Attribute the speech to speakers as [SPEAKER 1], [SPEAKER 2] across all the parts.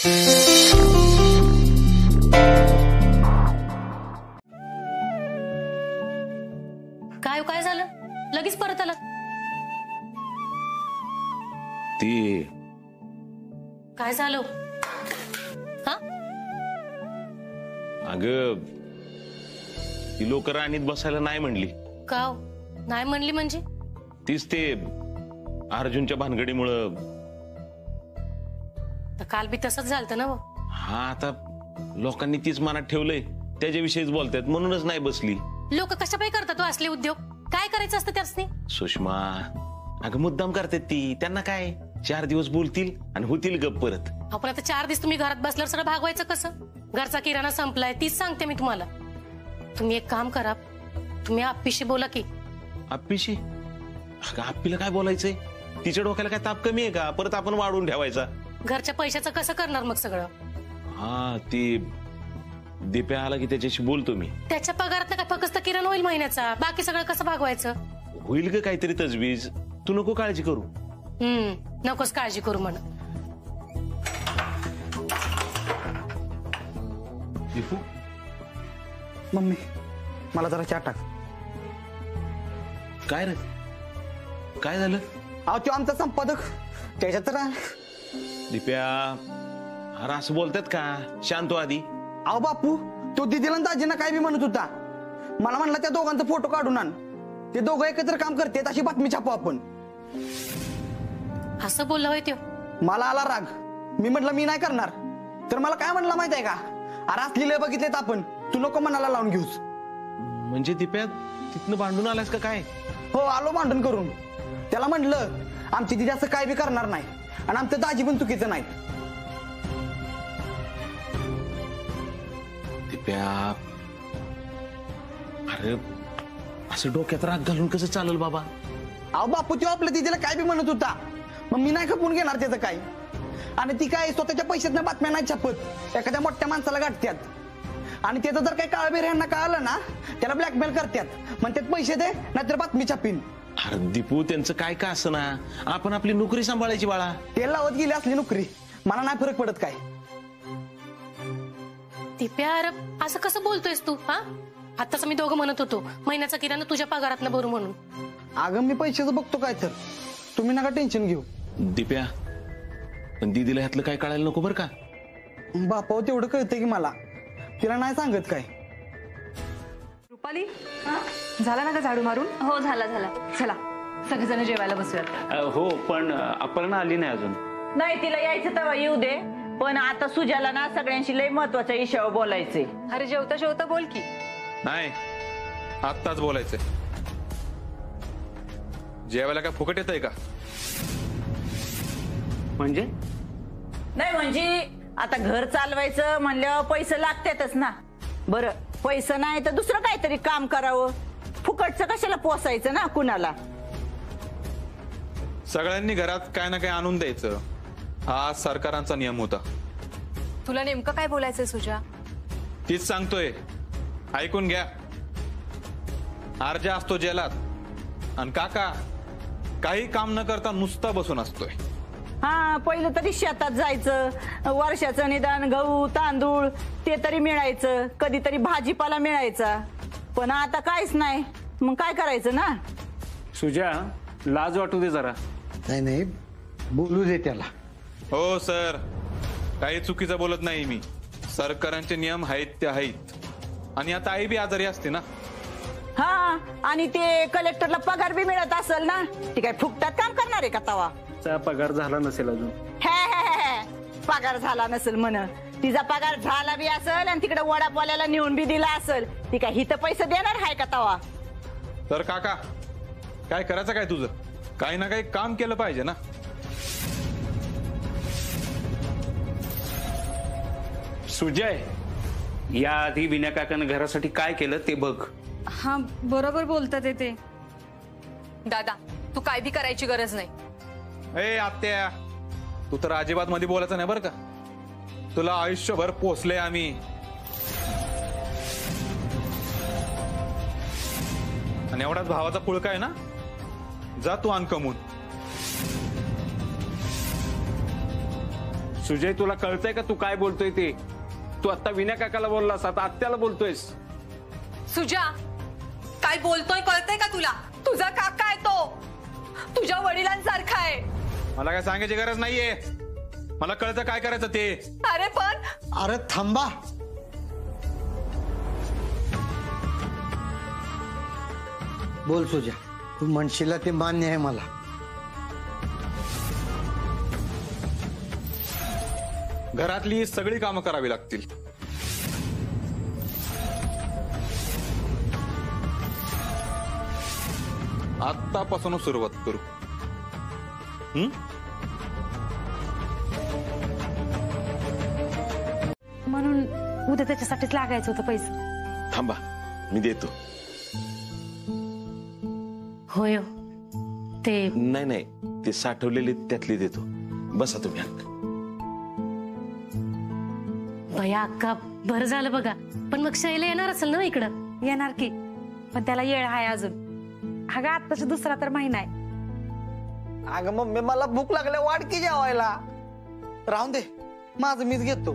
[SPEAKER 1] काय झालं? लगेच परत आला?
[SPEAKER 2] ती
[SPEAKER 1] काय झालं? हा?
[SPEAKER 2] अगं ती लोक राणीत बसायला नाही म्हणली.
[SPEAKER 1] का नाही म्हणली म्हणजे?
[SPEAKER 2] तीच ते अर्जुनच्या भानगडीमुळं.
[SPEAKER 1] तर काल बी तसंच झालं ना.
[SPEAKER 2] हा आता लोकांनी तीच मनात ठेवलंय, त्याच्याविषयीच बोलतात म्हणूनच नाही बसली.
[SPEAKER 1] लोक कशापाई करतात असले उद्योग? काय करायचं असतं त्यासनी?
[SPEAKER 2] सुषमा अगं मुद्दाम करतात ती. त्यांना काय 4 दिवस बोलतील आणि होतील गप परत.
[SPEAKER 1] आपण आता 4 दिवस तुम्ही घरात बसल्यावर सगळं भागवायचं कसं? घरचा किराणा संपलाय, तीच सांगते मी तुम्हाला. तुम्ही एक काम करा, तुम्ही आप्पीशी बोला की.
[SPEAKER 2] आप्पीशी? अगं आप्पीला काय बोलायचंय? तिच्या डोक्याला काय ताप कमी आहे का? परत आपण वाढवून ठेवायचा.
[SPEAKER 1] घरच्या पैशाचं कसं करणार मग सगळं?
[SPEAKER 2] हा ती दीप्या आला की त्याच्याशी बोलतो मी.
[SPEAKER 1] त्याच्या पगारात काय फक्त किराणा होईल महिन्याचा, बाकी सगळं कसं भागवायचं?
[SPEAKER 2] होईल ग काहीतरी तजवीज, तू नको काळजी करू.
[SPEAKER 1] नकोच काळजी करू म्हणा.
[SPEAKER 2] दीपू
[SPEAKER 3] मम्मी मला जरा चहा टाक.
[SPEAKER 2] काय रे काय झालं?
[SPEAKER 3] अहो तो आमचा संपादक त्याच्यात तर.
[SPEAKER 2] दीप्या अरे असं बोलतात का? शांत आधी.
[SPEAKER 3] अहो बापू तो दिदीला दाजींना काय बी म्हणत होता. मला म्हणला त्या दोघांचा फोटो काढून आण, ते दोघं एकत्र काम करतात अशी बातमी छापू आपण.
[SPEAKER 1] असं बोलला होय त्यो?
[SPEAKER 3] मला आला राग. मी म्हटलं मी नाही करणार. तर मला काय म्हणला माहित आहे का? अरे असली लय बघितलेत आपण, तू नको मनाला लावून घेऊस.
[SPEAKER 2] म्हणजे दीप्या तिथनं भांडून आलास का काय?
[SPEAKER 3] हो आलो भांडण करून. त्याला म्हटलं आमची दिदी असं काय बी करणार नाही आणि आमचं दाजी पण चुकीचं नाही.
[SPEAKER 2] दीप्या अरे असं डोक्यात राग घालून कसं चालेल बाबा?
[SPEAKER 3] अहो बापू तो आपल्या दिदीला काय बी म्हणत होता, मग मी नाही खपून घेणार त्याचं काय. आणि ती काय स्वतःच्या पैशातल्या बातम्या नाही छापत, एखाद्या मोठ्या माणसाला गाठत्यात. आणि त्याचं जर काही काळबेर यांना कळालं ना, त्याला ब्लॅकमेल करतात, म्हणतात पैसे दे नाहीतर बातमी छापीन.
[SPEAKER 2] अरे दीपू त्यांचं काय का असं ना, आपण आपली नोकरी सांभाळायची बाळा.
[SPEAKER 3] ते लावत गेली असली नोकरी, मला नाही फरक पडत काय.
[SPEAKER 1] दीप्या अरे असं कसं बोलतोयस तू? हा आताच मी दोघं म्हणत होतो महिन्याचा किराणा तुझ्या पगारातनं भरू म्हणून.
[SPEAKER 3] अगं मी पैशाचं बघतो काय तर, तुम्ही नका टेन्शन घेऊ.
[SPEAKER 2] दीप्या पण दीदीला ह्यातलं काय कळायला नको बरं का?
[SPEAKER 3] बापाव तेवढं कळतंय की मला, तिला नाही सांगत काय.
[SPEAKER 4] रुपाली झाला ना का झाडू मारून?
[SPEAKER 5] हो झाला झाला.
[SPEAKER 4] चला सगळेजण जेवायला बसूयात.
[SPEAKER 6] हो पण अपर्णा आली नाही अजून.
[SPEAKER 7] नाही तिला यायचं तेव्हा येऊ दे, पण आता सुजाला ना सगळ्यांशी लय महत्वाच्या विषयावर बोलायचंय.
[SPEAKER 4] अरे जेवता जेवता बोल की.
[SPEAKER 8] नाही आत्ताच बोलायचंय. जेवायला काय फुकट येतंय का?
[SPEAKER 6] म्हणजे
[SPEAKER 7] नाही म्हणजे आता घर चालवायचं म्हणल्यावर पैसे लागतातच ना. बरं पैसे नाही तर दुसरं काहीतरी काम करावं, फुकटचं कशाला पोसायचं ना कुणाला.
[SPEAKER 8] सगळ्यांनी घरात काय ना काय आणून द्यायचं, हा सरकारांचा नियम होता.
[SPEAKER 4] तुला नेमकं काय बोलायचंय सुजा?
[SPEAKER 8] तीच सांगतोय, ऐकून घ्या. आरजा असतो जेलात आणि काका काही काम न करता नुसता बसून असतोय.
[SPEAKER 7] हा पहिलं तरी शेतात जायचं, वर्षाचं निदान गहू तांदूळ ते तरी मिळायचं, कधीतरी भाजीपाला मिळायचा. पण आता काहीच नाही, मग काय करायचं ना.
[SPEAKER 6] सुजा लाज वाटू दे जरा.
[SPEAKER 3] नाही नाही बोलू दे त्याला.
[SPEAKER 8] हो सर काही चुकीचं बोलत नाही मी. सरकारांचे नियम आहेत ते आहेत. आणि आता आई बी आजारी असते ना.
[SPEAKER 7] हा आणि ते कलेक्टरला पगार बी मिळत असेल ना, ती काय फुकटात काम करणार आहे का तवा?
[SPEAKER 6] पगार झाला नसेल अजून.
[SPEAKER 7] पगार झाला नसेल म्हण. तिचा पगार झाला बी असेल आणि तिकडे वडापाल्याला नेऊन बी दिला असेल, ती काय हिथं पैसे देणार आहे का तवा?
[SPEAKER 8] तर काका काय करायचं काय तुझं? काही ना काही काम केलं पाहिजे ना.
[SPEAKER 6] सुजय याआधी विनय काकानं घरासाठी काय केलं ते बघ.
[SPEAKER 4] हा बरोबर बोलतात ते. दादा तू काय बी करायची गरज नाही.
[SPEAKER 8] ए आत्या तू तर अजिबात मध्ये बोलायचं नाही बरं का. तुला आयुष्यभर पोसले आम्ही. आणि एवढाच भावाचा पुळका आहे ना, जा तू आण कमून.
[SPEAKER 6] सुजय तुला कळतंय का तू काय बोलतोय ते? तू आता विनय काकाला बोललास, आता आत्याला बोलतोयस.
[SPEAKER 4] सुजा, काय बोलतोय कळतंय का तुला? तुझा काका आहे तो, तुझ्या वडिलांसारखा आहे.
[SPEAKER 8] मला काय सांगायची गरज नाहीये, मला कळतं काय करायचं ते.
[SPEAKER 4] अरे पण
[SPEAKER 3] अरे थांबा. बोल सुजा, तू म्हणशील ते मान्य आहे मला.
[SPEAKER 8] घरातली सगळी कामं करावी लागतील. आत्तापासून सुरुवात करू.
[SPEAKER 5] म्हणून उद्या त्याच्यासाठीच लागायचं होतं पैसे.
[SPEAKER 2] थांबा, मी देतो.
[SPEAKER 1] होय हो. ते
[SPEAKER 2] नाही नाही, ते साठवलेले त्यातले देतो. बसा तुम्ही.
[SPEAKER 1] भया अक्का, बरं झालं बघा. पण मग शैला येणार असेल ना इकडं?
[SPEAKER 5] येणार की, पण त्याला येळ आहे अजून. अगं आत्ताचा दुसरा तर महिना आहे.
[SPEAKER 3] अगं मम्मी, मला भूक लागल्या, वाढकी जेवायला. राहून दे, माझं मीच घेतो.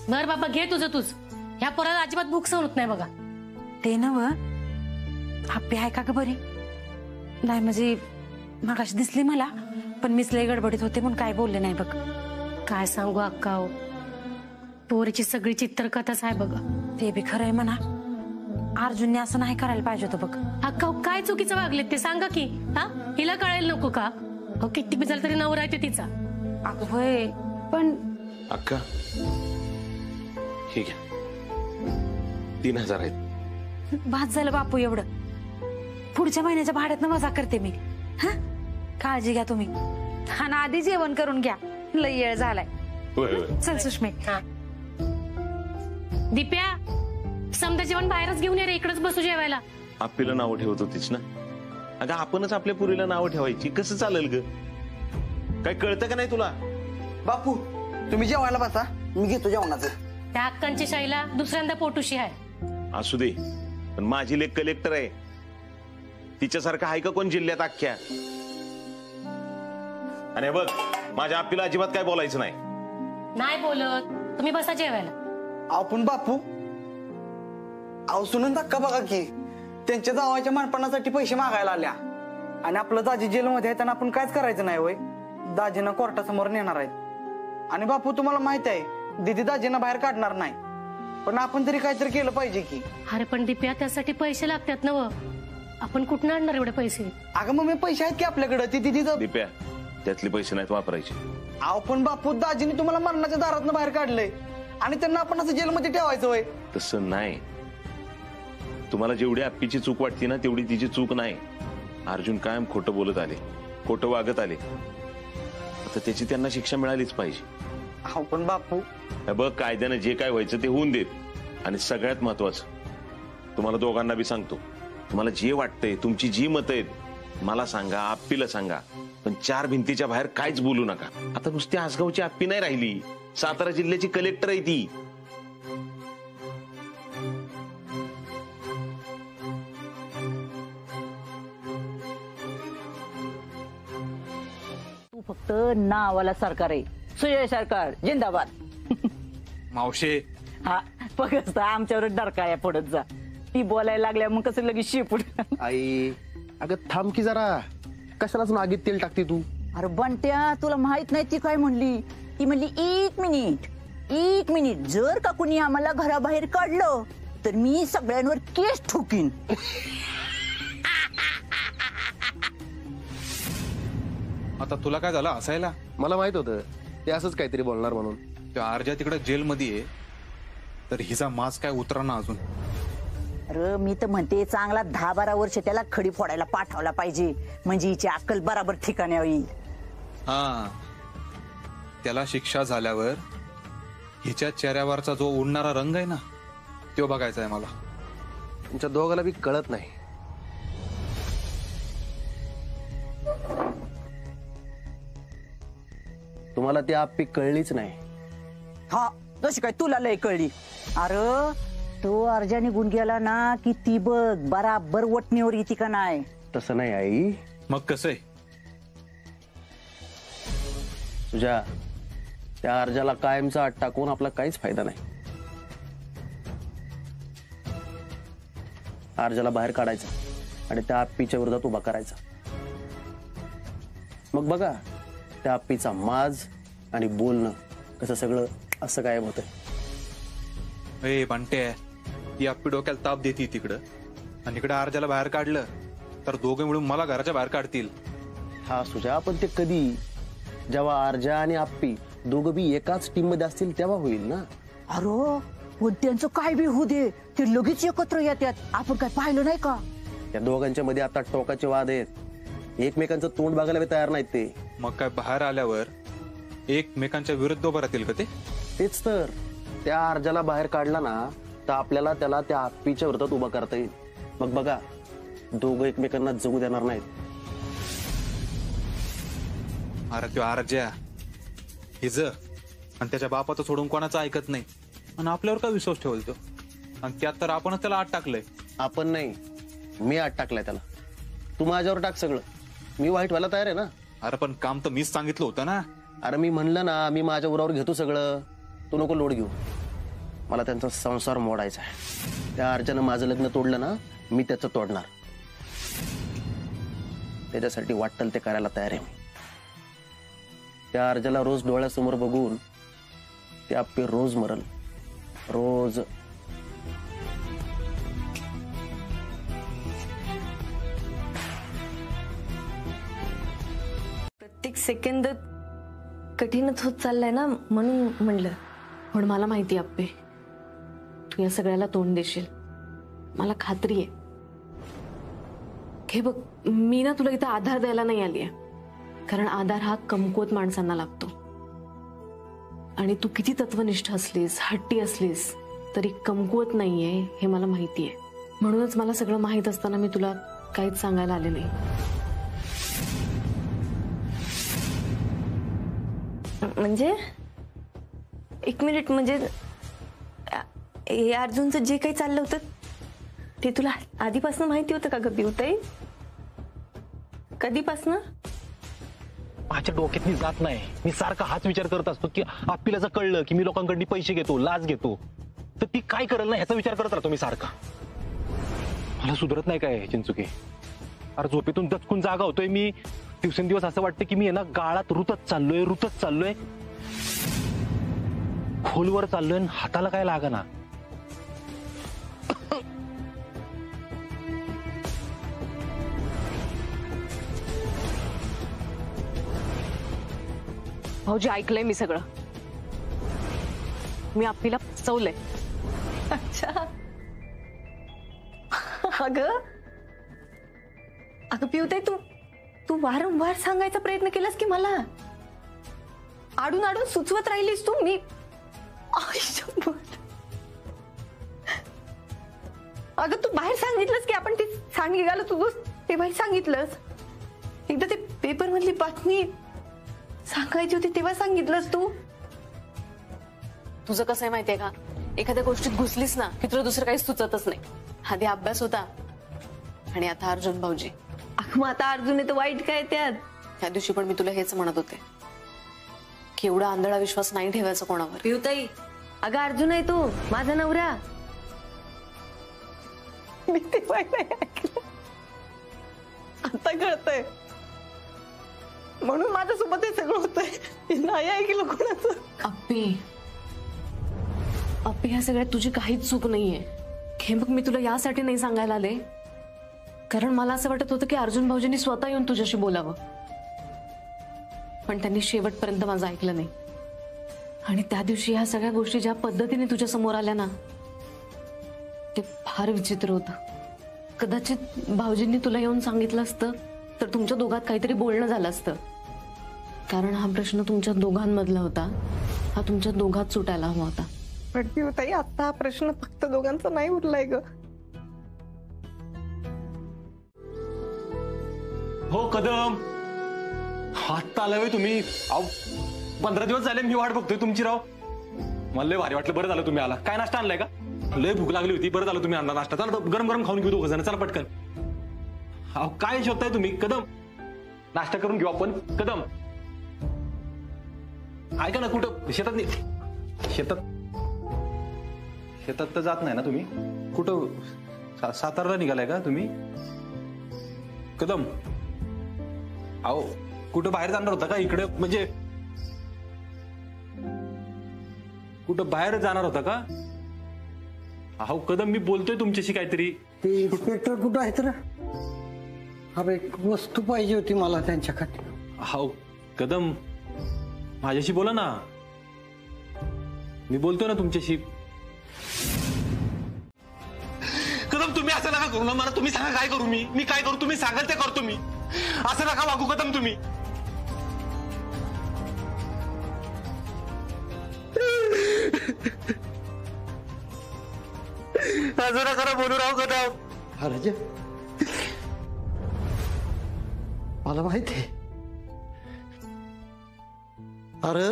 [SPEAKER 1] बर बाबा, घे तुझं तूच. ह्या पोराला अजिबात भूक सहन होत नाही बघा.
[SPEAKER 5] ते नव आप्पी आहे का ग बरी? नाही म्हणजे मगाशी दिसली मला, पण मीच लय गडबडीत होते म्हणून काय बोलले नाही बघ.
[SPEAKER 1] काय सांगू अक्का हो, पोरीची सगळी चित्रकथाच आहे बघा.
[SPEAKER 5] ते बी खरंय म्हणा. अर्जुनने असं नाही करायला पाहिजे होतं बघ.
[SPEAKER 1] अक्का हो, काय चुकीचं वागलेत ते सांगा की. हा, हिला कळायला नको का? हो, किती बी झालं तरी नवरा आहे ते तिचा.
[SPEAKER 5] अगं होय, पण
[SPEAKER 2] अक्का हे घ्या, 3000 आहेत.
[SPEAKER 5] भात झालं बापू एवढं. पुढच्या महिन्याच्या भाड्यातनं वजा करते मी. हा, काळजी घ्या तुम्ही. आणि आधी जेवण करून घ्या, लय येळ झालाय.
[SPEAKER 2] होय होय.
[SPEAKER 5] चल सुष्मे.
[SPEAKER 1] दिप्या, समजा जेवण बाहेरच घेऊन ये रे, इकडेच बसू जेवायला.
[SPEAKER 2] आप्पीला नाव ठेवत होतीच ना. अगं आपणच आपल्या पुरीला नावं ठेवायची, कसं चालेल ग? काय कळतं का नाही तुला?
[SPEAKER 3] बापू, तुम्ही जेवायला बसा, मी घेतो जेवणाचं.
[SPEAKER 1] त्या अक्कांची शैला दुसऱ्यांदा पोटुशी आहे.
[SPEAKER 2] असू दे, पण माझी लेक कलेक्टर आहे. तिच्यासारखं आहे का कोण जिल्ह्यात अख्ख्या? आणि बघ, माझ्या आप्पीला अजिबात काय बोलायचं नाही.
[SPEAKER 1] नाही बोलत, तुम्ही बसा जेवायला.
[SPEAKER 3] आपण बापू, अहो सुनून धक्का बघा की, त्यांच्या जावाच्या मानपणासाठी पैसे मागायला आल्या. आणि आपलं दाजी जेलमध्ये आहे, त्यांना आपण कायच करायचं नाही होय. दाजीनं कोर्टासमोर नेणार आहेत. आणि बापू, तुम्हाला माहित आहे, दीदी दाजींना बाहेर काढणार नाही. पण आपण तरी काहीतरी केलं पाहिजे की.
[SPEAKER 1] अरे पण दिप्या, त्यासाठी पैसे लागतात ना व. आपण कुठून आणणार एवढे पैसे?
[SPEAKER 3] अगं मग मी पैसे आहेत की आपल्याकडे, ती दीदीचं.
[SPEAKER 2] दिप्या, त्यातले पैसे नाहीत वापरायचे.
[SPEAKER 3] अहो पण बापू, दाजीने तुम्हाला मरणाच्या दारातनं बाहेर काढलंय आणि त्यांना आपण असं जेलमध्ये ठेवायचं होय?
[SPEAKER 2] तसं नाही. तुम्हाला जेवढी आप्पीची चूक वाटते ना, तेवढी तिची चूक नाही. अर्जुन कायम खोटं बोलत आले, खोटं वागत आले. आता त्याची त्यांना शिक्षा मिळालीच पाहिजे.
[SPEAKER 3] अहो पण बापू,
[SPEAKER 2] बघ, कायद्यानं जे काय व्हायचं ते होऊन देत. आणि सगळ्यात महत्वाचं, तुम्हाला दोघांना बी सांगतो, तुम्हाला जे वाटतंय, तुमची जी मतं आहेत, मला सांगा, आप्पीला सांगा. पण 4 भिंतीच्या बाहेर काहीच बोलू नका. आता नुसती आसगावची आप्पी नाही राहिली, सातारा जिल्ह्याची कलेक्टर आहे ती.
[SPEAKER 7] तू फक्त नावाला सरकार आहे. सुजय सरकार जिंदाबाद.
[SPEAKER 8] मावशे,
[SPEAKER 7] हा फक्त आमच्यावर डरकाळ्या पडत जा. ती बोलायला लागल्या मग कसं लगेच शेपूट.
[SPEAKER 9] आई, अगं थांब की जरा. कशालाच नागीत तेल टाकते तू?
[SPEAKER 7] अरे बंट्या, तुला माहित नाही ती काय म्हणली? ती म्हणली 1 मिनिट, जर का कुणी आम्हाला घराबाहेर काढलं तर मी सगळ्यांवर केस ठोकीन.
[SPEAKER 8] आता तुला काय झालं हसायला?
[SPEAKER 9] मला माहित होतं ते असंच काहीतरी बोलणार म्हणून.
[SPEAKER 8] त्या आरजा तिकडे जेलमध्ये आहे, तर हिचा मास काय उतराना अजून.
[SPEAKER 7] अरे मी तर म्हणते, चांगला 10-12 वर्ष त्याला खडी फोडायला पाठवला पाहिजे, म्हणजे हिची अक्कल बराबर ठिकाणी येईल.
[SPEAKER 8] हा, त्याला शिक्षा झाल्यावर हिच्या चेहऱ्यावरचा जो उडणारा रंग आहे ना, तो बघायचा आहे मला.
[SPEAKER 9] तुमच्या दोघाला बी कळत नाही. तुम्हाला ती आप्पी कळलीच नाही.
[SPEAKER 7] हा, जशी काय तुला लय कळली. अरे तो अर्जा निघून गेला ना की ती बघ बराबर वटणीवर येते का नाही.
[SPEAKER 9] तसं नाही आई.
[SPEAKER 8] मग कसं आहे?
[SPEAKER 9] तुझ्या त्या अर्जाला कायमचा आत टाकून आपला काहीच फायदा नाही. अर्जाला बाहेर काढायचा आणि त्या आप्पीच्या विरोधात उभा करायचा. मग बघा त्या आप्पीचा माज आणि बोलणं कसं सगळं असं गायब होतंय.
[SPEAKER 8] ए बंटे, ती आप्पी डोक्याला ताप देते तिकडं आणि इकडे अर्जाला बाहेर काढलं तर दोघे मिळून मला घराच्या बाहेर काढतील.
[SPEAKER 9] हा सुजा, पण ते कधी? जेव्हा अर्जा आणि आप्पी दोघं बी एकाच टीम मध्ये असतील तेव्हा होईल ना.
[SPEAKER 7] अरे पण त्यांचं काय बी होऊ दे, ते लगेच एकत्र येतात. आपण काय पाहिलं नाही का?
[SPEAKER 9] त्या दोघांच्या मध्ये आता टोकाचे वाद आहेत. एकमेकांचं तोंड बघायला बी तयार नाहीत ते.
[SPEAKER 8] मग काय बाहेर आल्यावर एकमेकांच्या विरुद्ध उभं राहतील का ते?
[SPEAKER 9] तेच तर. त्या अर्जाला बाहेर काढला ना तर आपल्याला त्याला त्या आप्पीच्या विरोधात उभा करता येईल. मग बघा दोघं एकमेकांना जगू देणार नाहीत.
[SPEAKER 8] अरे तो अर्जा हिज आणि त्याच्या बापाचं सोडून कोणाचं ऐकत नाही आणि आपल्यावर काय विश्वास ठेवल तो? आणि त्यात तर आपणच त्याला आत टाकलंय.
[SPEAKER 9] आपण नाही, मी आत टाकलाय त्याला. तू माझ्यावर टाक सगळं, मी वाईट व्हायला तयार आहे ना.
[SPEAKER 8] अरे पण काम तर मीच सांगितलं होतं ना.
[SPEAKER 9] अरे मी म्हणलं ना, मी माझ्या उरावर घेतो सगळं, तू नको लोड घेऊ. मला त्यांचा संसार मोडायचा आहे. त्या अर्जानं माझं लग्न तोडलं ना, मी त्याचं तोडणार. त्याच्यासाठी वाटेल ते करायला तयार आहे मी. त्या अर्जाला रोज डोळ्यासमोर बघून ते आप्पी रोज मरल, रोज.
[SPEAKER 10] प्रत्येक सेकंद कठीणच होत चाललाय ना, म्हणून म्हणलं. पण मला माहिती आप्पे, तू या सगळ्याला तोंड देशील, मला खात्री आहे. हे बघ, मी ना तुला इथं आधार द्यायला नाही आली आहे, कारण आधार हा कमकुवत माणसांना लागतो. आणि तू किती तत्वनिष्ठ असलीस, हट्टी असलीस, तरी कमकुवत नाहीये हे मला माहिती आहे. म्हणूनच मला सगळं माहित असताना मी तुला काहीच सांगायला आले नाही. म्हणजे एक मिनिट, म्हणजे हे अर्जुनचं जे काही चाललं होतं ते तुला आधीपासून माहिती होतं का ग पिवताई? कधीपासून?
[SPEAKER 9] माझ्या डोक्यात मी जात नाही. मी सारखा हाच विचार करत असतो की आप्पीला जर कळलं की मी लोकांकडून पैसे घेतो, लाच घेतो, तर ती काय करेल ना ह्याचा विचार करत राहतो मी सारखा. मला सुधरत नाही काय चिंचुके. अरे झोपेतून दचकून जागा होतोय मी. दिवसेंदिवस असं वाटतं की मी आहे ना गाळात रुतत चाललोय. खोलवर चाललोय, हाताला काय लागना.
[SPEAKER 10] भाऊजी, ऐकलंय मी सगळं. मी आप्पीला फसवलंय.
[SPEAKER 7] अच्छा. अगं पिवताई, तू वारंवार सांगायचा प्रयत्न केलास की मला आडून आडून सुचवत राहिलीस तू. मी अगं तू बाहेर सांगितलंस की आपण ती सांडगी घालत होतोस, ते बाहेर सांगितलंस. एकदा ते पेपर मधली बातमी सांगायची होती तेव्हा सांगितलंस तू.
[SPEAKER 10] तुझं कसं आहे माहितीये का, एखाद्या गोष्टीत घुसलीस ना की तुला दुसरं काही सुचतच नाही. आधी अभ्यास होता आणि आता अर्जुन भाऊजी.
[SPEAKER 7] मग आता अर्जुन तर वाईट काय त्यात?
[SPEAKER 10] त्या दिवशी पण मी तुला हेच म्हणत होते की एवढा आंधळा विश्वास नाही ठेवायचा कोणावर.
[SPEAKER 7] पिवताई, अगं अर्जुन आहे तो माझा नवरा. मी ते नाही ऐकलं, आता कळतंय. म्हणून माझ्यासोबत हे सगळं होतंय. नाही ऐकलं कोणाचं.
[SPEAKER 10] अप्पी ह्या सगळ्यात तुझी काहीच चूक नाहीये. हे बघ, मी तुला यासाठी नाही सांगायला आले कारण मला असं वाटत होतं की अर्जुन भाऊजींनी स्वतः येऊन तुझ्याशी बोलावं, पण त्यांनी शेवटपर्यंत माझं ऐकलं नाही. आणि त्या दिवशी ह्या सगळ्या गोष्टी ज्या पद्धतीने तुझ्या समोर आल्या ना, ते फार विचित्र होतं. कदाचित भाऊजींनी तुला येऊन सांगितलं असतं तर तुमच्या दोघात काहीतरी बोलणं झालं असतं. कारण हा प्रश्न तुमच्या दोघांमधला होता, हा तुमच्या दोघात सुटायला हवा होता.
[SPEAKER 7] पण पिवताई, आता हा प्रश्न फक्त दोघांचा नाही उरलाय ग.
[SPEAKER 11] हो कदम, आत्ता आलाय तुम्ही? 15 दिवस झाले मी वाट बघतोय तुमची राव. मला लय भारी वाटलं, बरं झालं तुम्ही आला. काय नाश्ता आणलाय का? लय भूक लागली होती, बरं झालं तुम्ही आणला नाश्ता. चला गरम गरम खाऊन घेऊ दोघं जण, चला पटकन. अहो काय शोधताय तुम्ही? कदम, नाश्ता करून घेऊ आपण. कदम ऐका ना, कुठं शेतात नाही, शेतात तर जात नाही ना तुम्ही? कुठं सातारला निघालाय का तुम्ही? कदम, अहो कुठं बाहेर जाणार होता का? इकडे म्हणजे कुठं बाहेर जाणार होता का? अहो कदम, मी बोलतोय तुमच्याशी काहीतरी.
[SPEAKER 12] ते इन्स्पेक्टर कुठं आहेत ना? अरे एक वस्तू पाहिजे होती मला त्यांच्याकडे.
[SPEAKER 11] अहो कदम, माझ्याशी बोला ना, मी बोलतोय ना तुमच्याशी. कदम तुम्ही असं नका करू ना, मला तुम्ही सांगा काय करू मी काय करू? तुम्ही सांगाल ते करतो मी. असं नका वागू कदम तुम्ही. असं नका बोलू राव कदम.
[SPEAKER 12] अरे मला माहिती आहे. अरे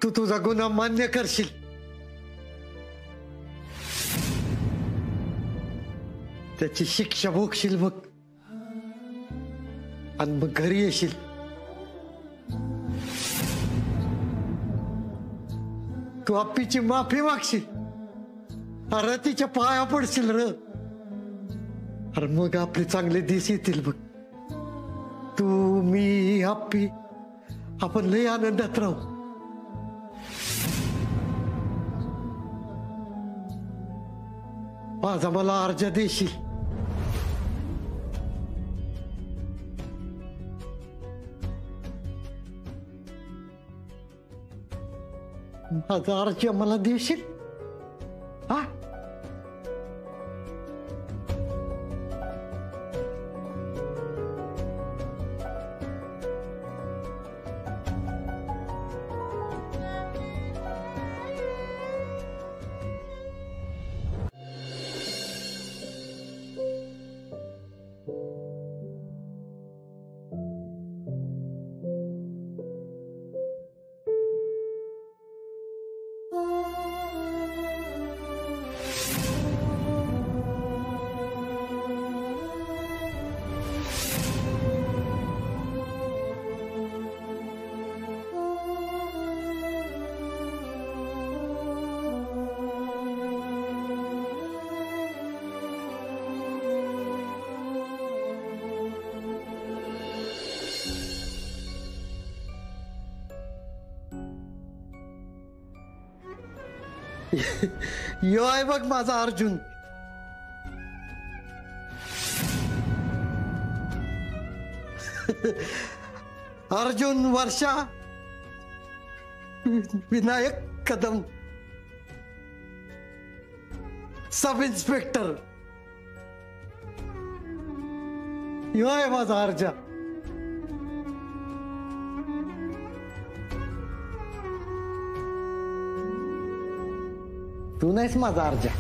[SPEAKER 12] तू तुझा गुन्हा मान्य करशील, त्याची शिक्षा भोगशील बघ, आणि मग घरी येशील. तू आप्पीची माफी मागशील. अरे तिच्या पाया पडशील र. अरे मग आपले चांगले दिस येतील बघ. तू, मी, आप्पी आपण लय आनंदात राहू. माझा मला अर्जा देशील? माझा अर्जा मला देशील? हा, यो आहे बघ माझा अर्जुन. अर्जुन, वर्षा, विनायक कदम, सब इन्स्पेक्टर. यो आहे माझा अर्जा. तू नाहीस माझा अर्जा,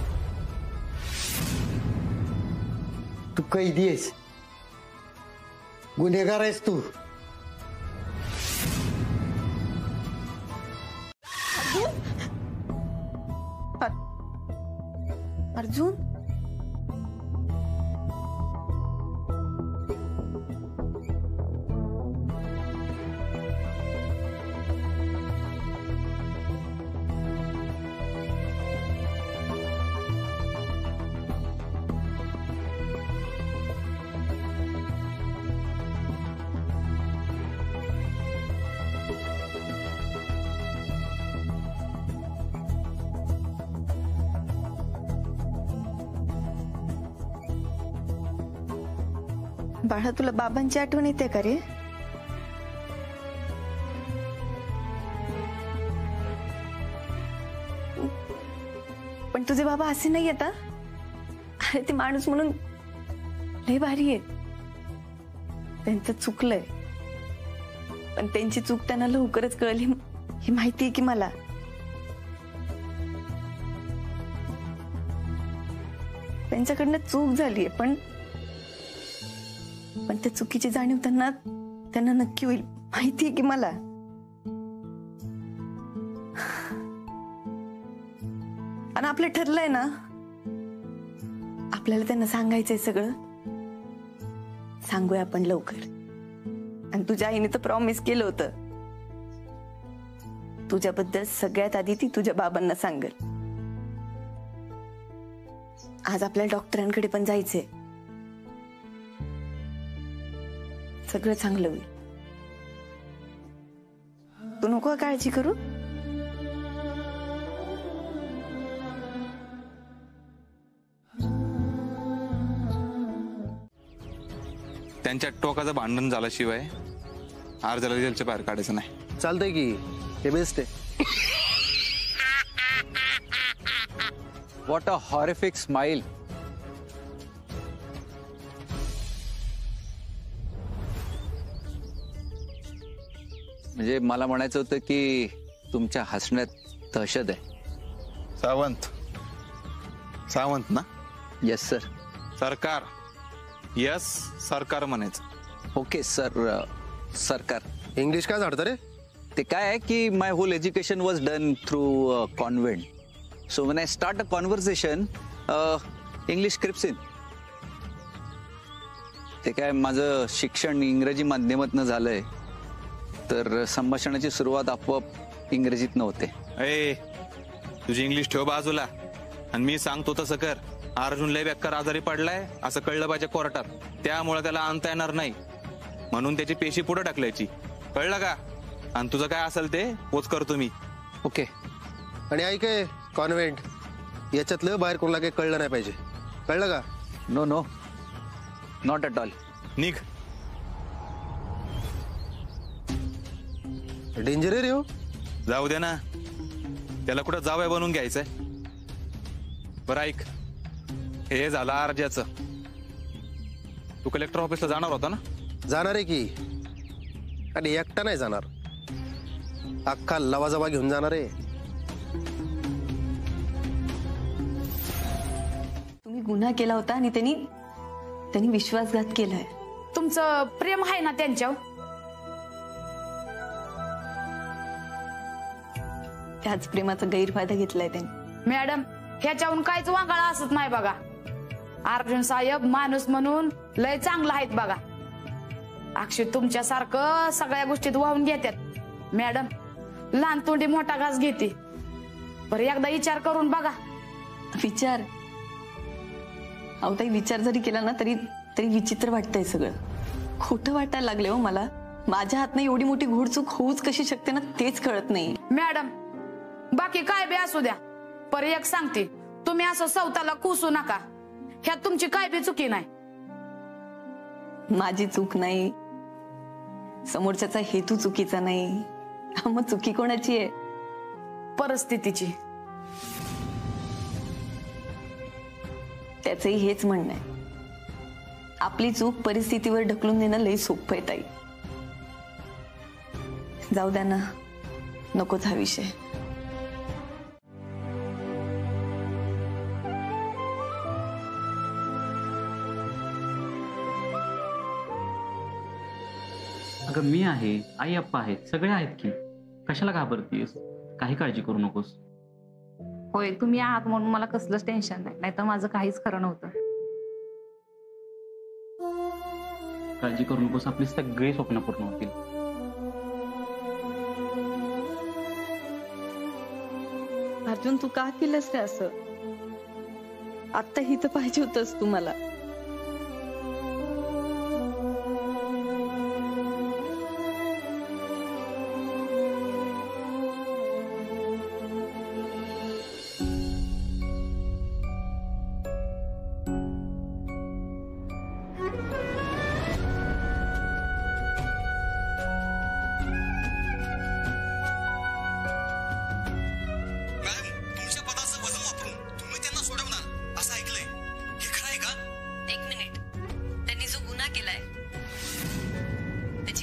[SPEAKER 12] तू कैदी आहेस, गुन्हेगार आहेस तू.
[SPEAKER 7] अर्जुन,
[SPEAKER 13] बाळा तुला बाबांची आठवण येते का रे? पण तुझे बाबा असे नाही येता. अरे ते माणूस म्हणून लय भारी आहेत. त्यांचं चुकलंय, पण त्यांची चूक त्यांना लवकरच कळली ही माहिती आहे की मला. त्यांच्याकडनं चूक झालीये, पण त्या चुकीची जाणीव त्यांना नक्की होईल माहिती आहे की मला. आणि आपलं ठरलंय ना, आपल्याला त्यांना सांगायचंय सगळं. सांगूया आपण लवकर. आणि तुझ्या आईने तर प्रॉमिस केलं होतं तुझ्याबद्दल सगळ्यात आधी ती तुझ्या बाबांना सांगेल. आज आपल्याला डॉक्टरांकडे पण जायचंय. सगळं चांगलं होईल. तू नको काळजी करू.
[SPEAKER 8] त्यांच्या टोकाचं भांडण झाल्याशिवाय अर्जाला जेलच्या बाहेर काढायचं नाही.
[SPEAKER 9] चालतंय की, हे बेस्ट आहे.
[SPEAKER 14] What a horrific smile. म्हणजे मला म्हणायचं होतं की तुमच्या हसण्यात दहशत आहे.
[SPEAKER 8] सावंत सावंत ना?
[SPEAKER 14] Yes sir.
[SPEAKER 8] सरकार. यस सरकार म्हणायचं.
[SPEAKER 14] Okay sir. सरकार.
[SPEAKER 9] इंग्लिश काय झाडतं रे?
[SPEAKER 14] ते काय आहे की my whole education was done through convent. So when I start a conversation English creeps in. ते काय माझं शिक्षण इंग्रजी माध्यमातनं झालंय, तर संभाषणाची सुरुवात आपोआप इंग्रजीत नव्हते.
[SPEAKER 8] ए तुझी इंग्लिश ठेव बाजूला आणि मी सांगतो तसं कर. अर्जुन लय बेकार आजारी पडलाय असं कळलं पाहिजे कोर्टात. त्यामुळे त्याला आणता येणार नाही, म्हणून त्याची पेशी पुढे टाकल्याची. कळलं का? आणि तुझं काय असेल ते पोच करतो मी.
[SPEAKER 14] ओके.
[SPEAKER 9] आणि ऐक, कॉन्व्हेंट याच्यातलं बाहेर कोणाला काही कळलं नाही पाहिजे. कळलं का?
[SPEAKER 14] No no, not at all.
[SPEAKER 8] निघ.
[SPEAKER 9] डेंजर आहे रे हो.
[SPEAKER 8] जाऊ दे ना, त्याला कुठं जावया बनवून घ्यायचंय. बरं ऐक, हे झालं अर्जाचं. तू कलेक्टर ऑफिसला जाणार होता ना?
[SPEAKER 9] जाणार आहे की, आणि एकटा नाही जाणार, अख्खा लवाजवा घेऊन जाणार आहे.
[SPEAKER 13] तुम्ही गुन्हा केला होता आणि त्यांनी विश्वासघात केलाय.
[SPEAKER 5] तुमचं प्रेम आहे ना त्यांच्यावर?
[SPEAKER 13] त्याच प्रेमाचा गैरफायदा घेतलाय त्यांनी.
[SPEAKER 5] मॅडम, ह्याच्याहून काहीच वांगाळा असत नाही बघा. अर्जुन साहेब माणूस म्हणून लय चांगला आहेत बघा. अक्षय तुमच्यासारखं सगळ्या गोष्टीत वाहून घेतात. मॅडम, लहान तोंडी मोठा घास घेते. बरं एकदा विचार करून बघा.
[SPEAKER 13] विचार? अहो ताई, विचार जरी केला ना तरी विचित्र वाटतंय सगळं. खोटं वाटायला लागले हो मला. माझ्या हातनं एवढी मोठी घोडचूक होऊच कशी शकते ना तेच कळत नाही.
[SPEAKER 5] मॅडम, बाकी काय बी असू द्या, पर एक सांगते, तुम्ही असं स्वतःला कुसू नका. ह्यात तुमची काय बी चुकी नाही.
[SPEAKER 13] माझी चूक नाही, समोरच्याचा हेतू चुकीचा नाही, मग चुकी कोणाची आहे?
[SPEAKER 5] परिस्थितीची.
[SPEAKER 13] त्याचंही हेच म्हणणं आहे. आपली चूक परिस्थितीवर ढकलून देणं लई सोपं आहे ताई. जाऊ द्या ना, नकोच हा विषय.
[SPEAKER 6] अगं मी आहे, आई अप्पा आहेत, सगळे आहेत की. कशाला घाबरतीयस? काही काळजी करू नकोस.
[SPEAKER 5] होय, तुम्ही आहात म्हणून मला कसलंच टेन्शन नाही, नाहीतर माझं काहीच खरं नव्हतं.
[SPEAKER 6] काळजी करू नकोस, आपली सगळी स्वप्न पूर्ण होतील.
[SPEAKER 13] अर्जुन, तू का केलंस रे असं? आता ही तर पाहिजे होतंस तू मला.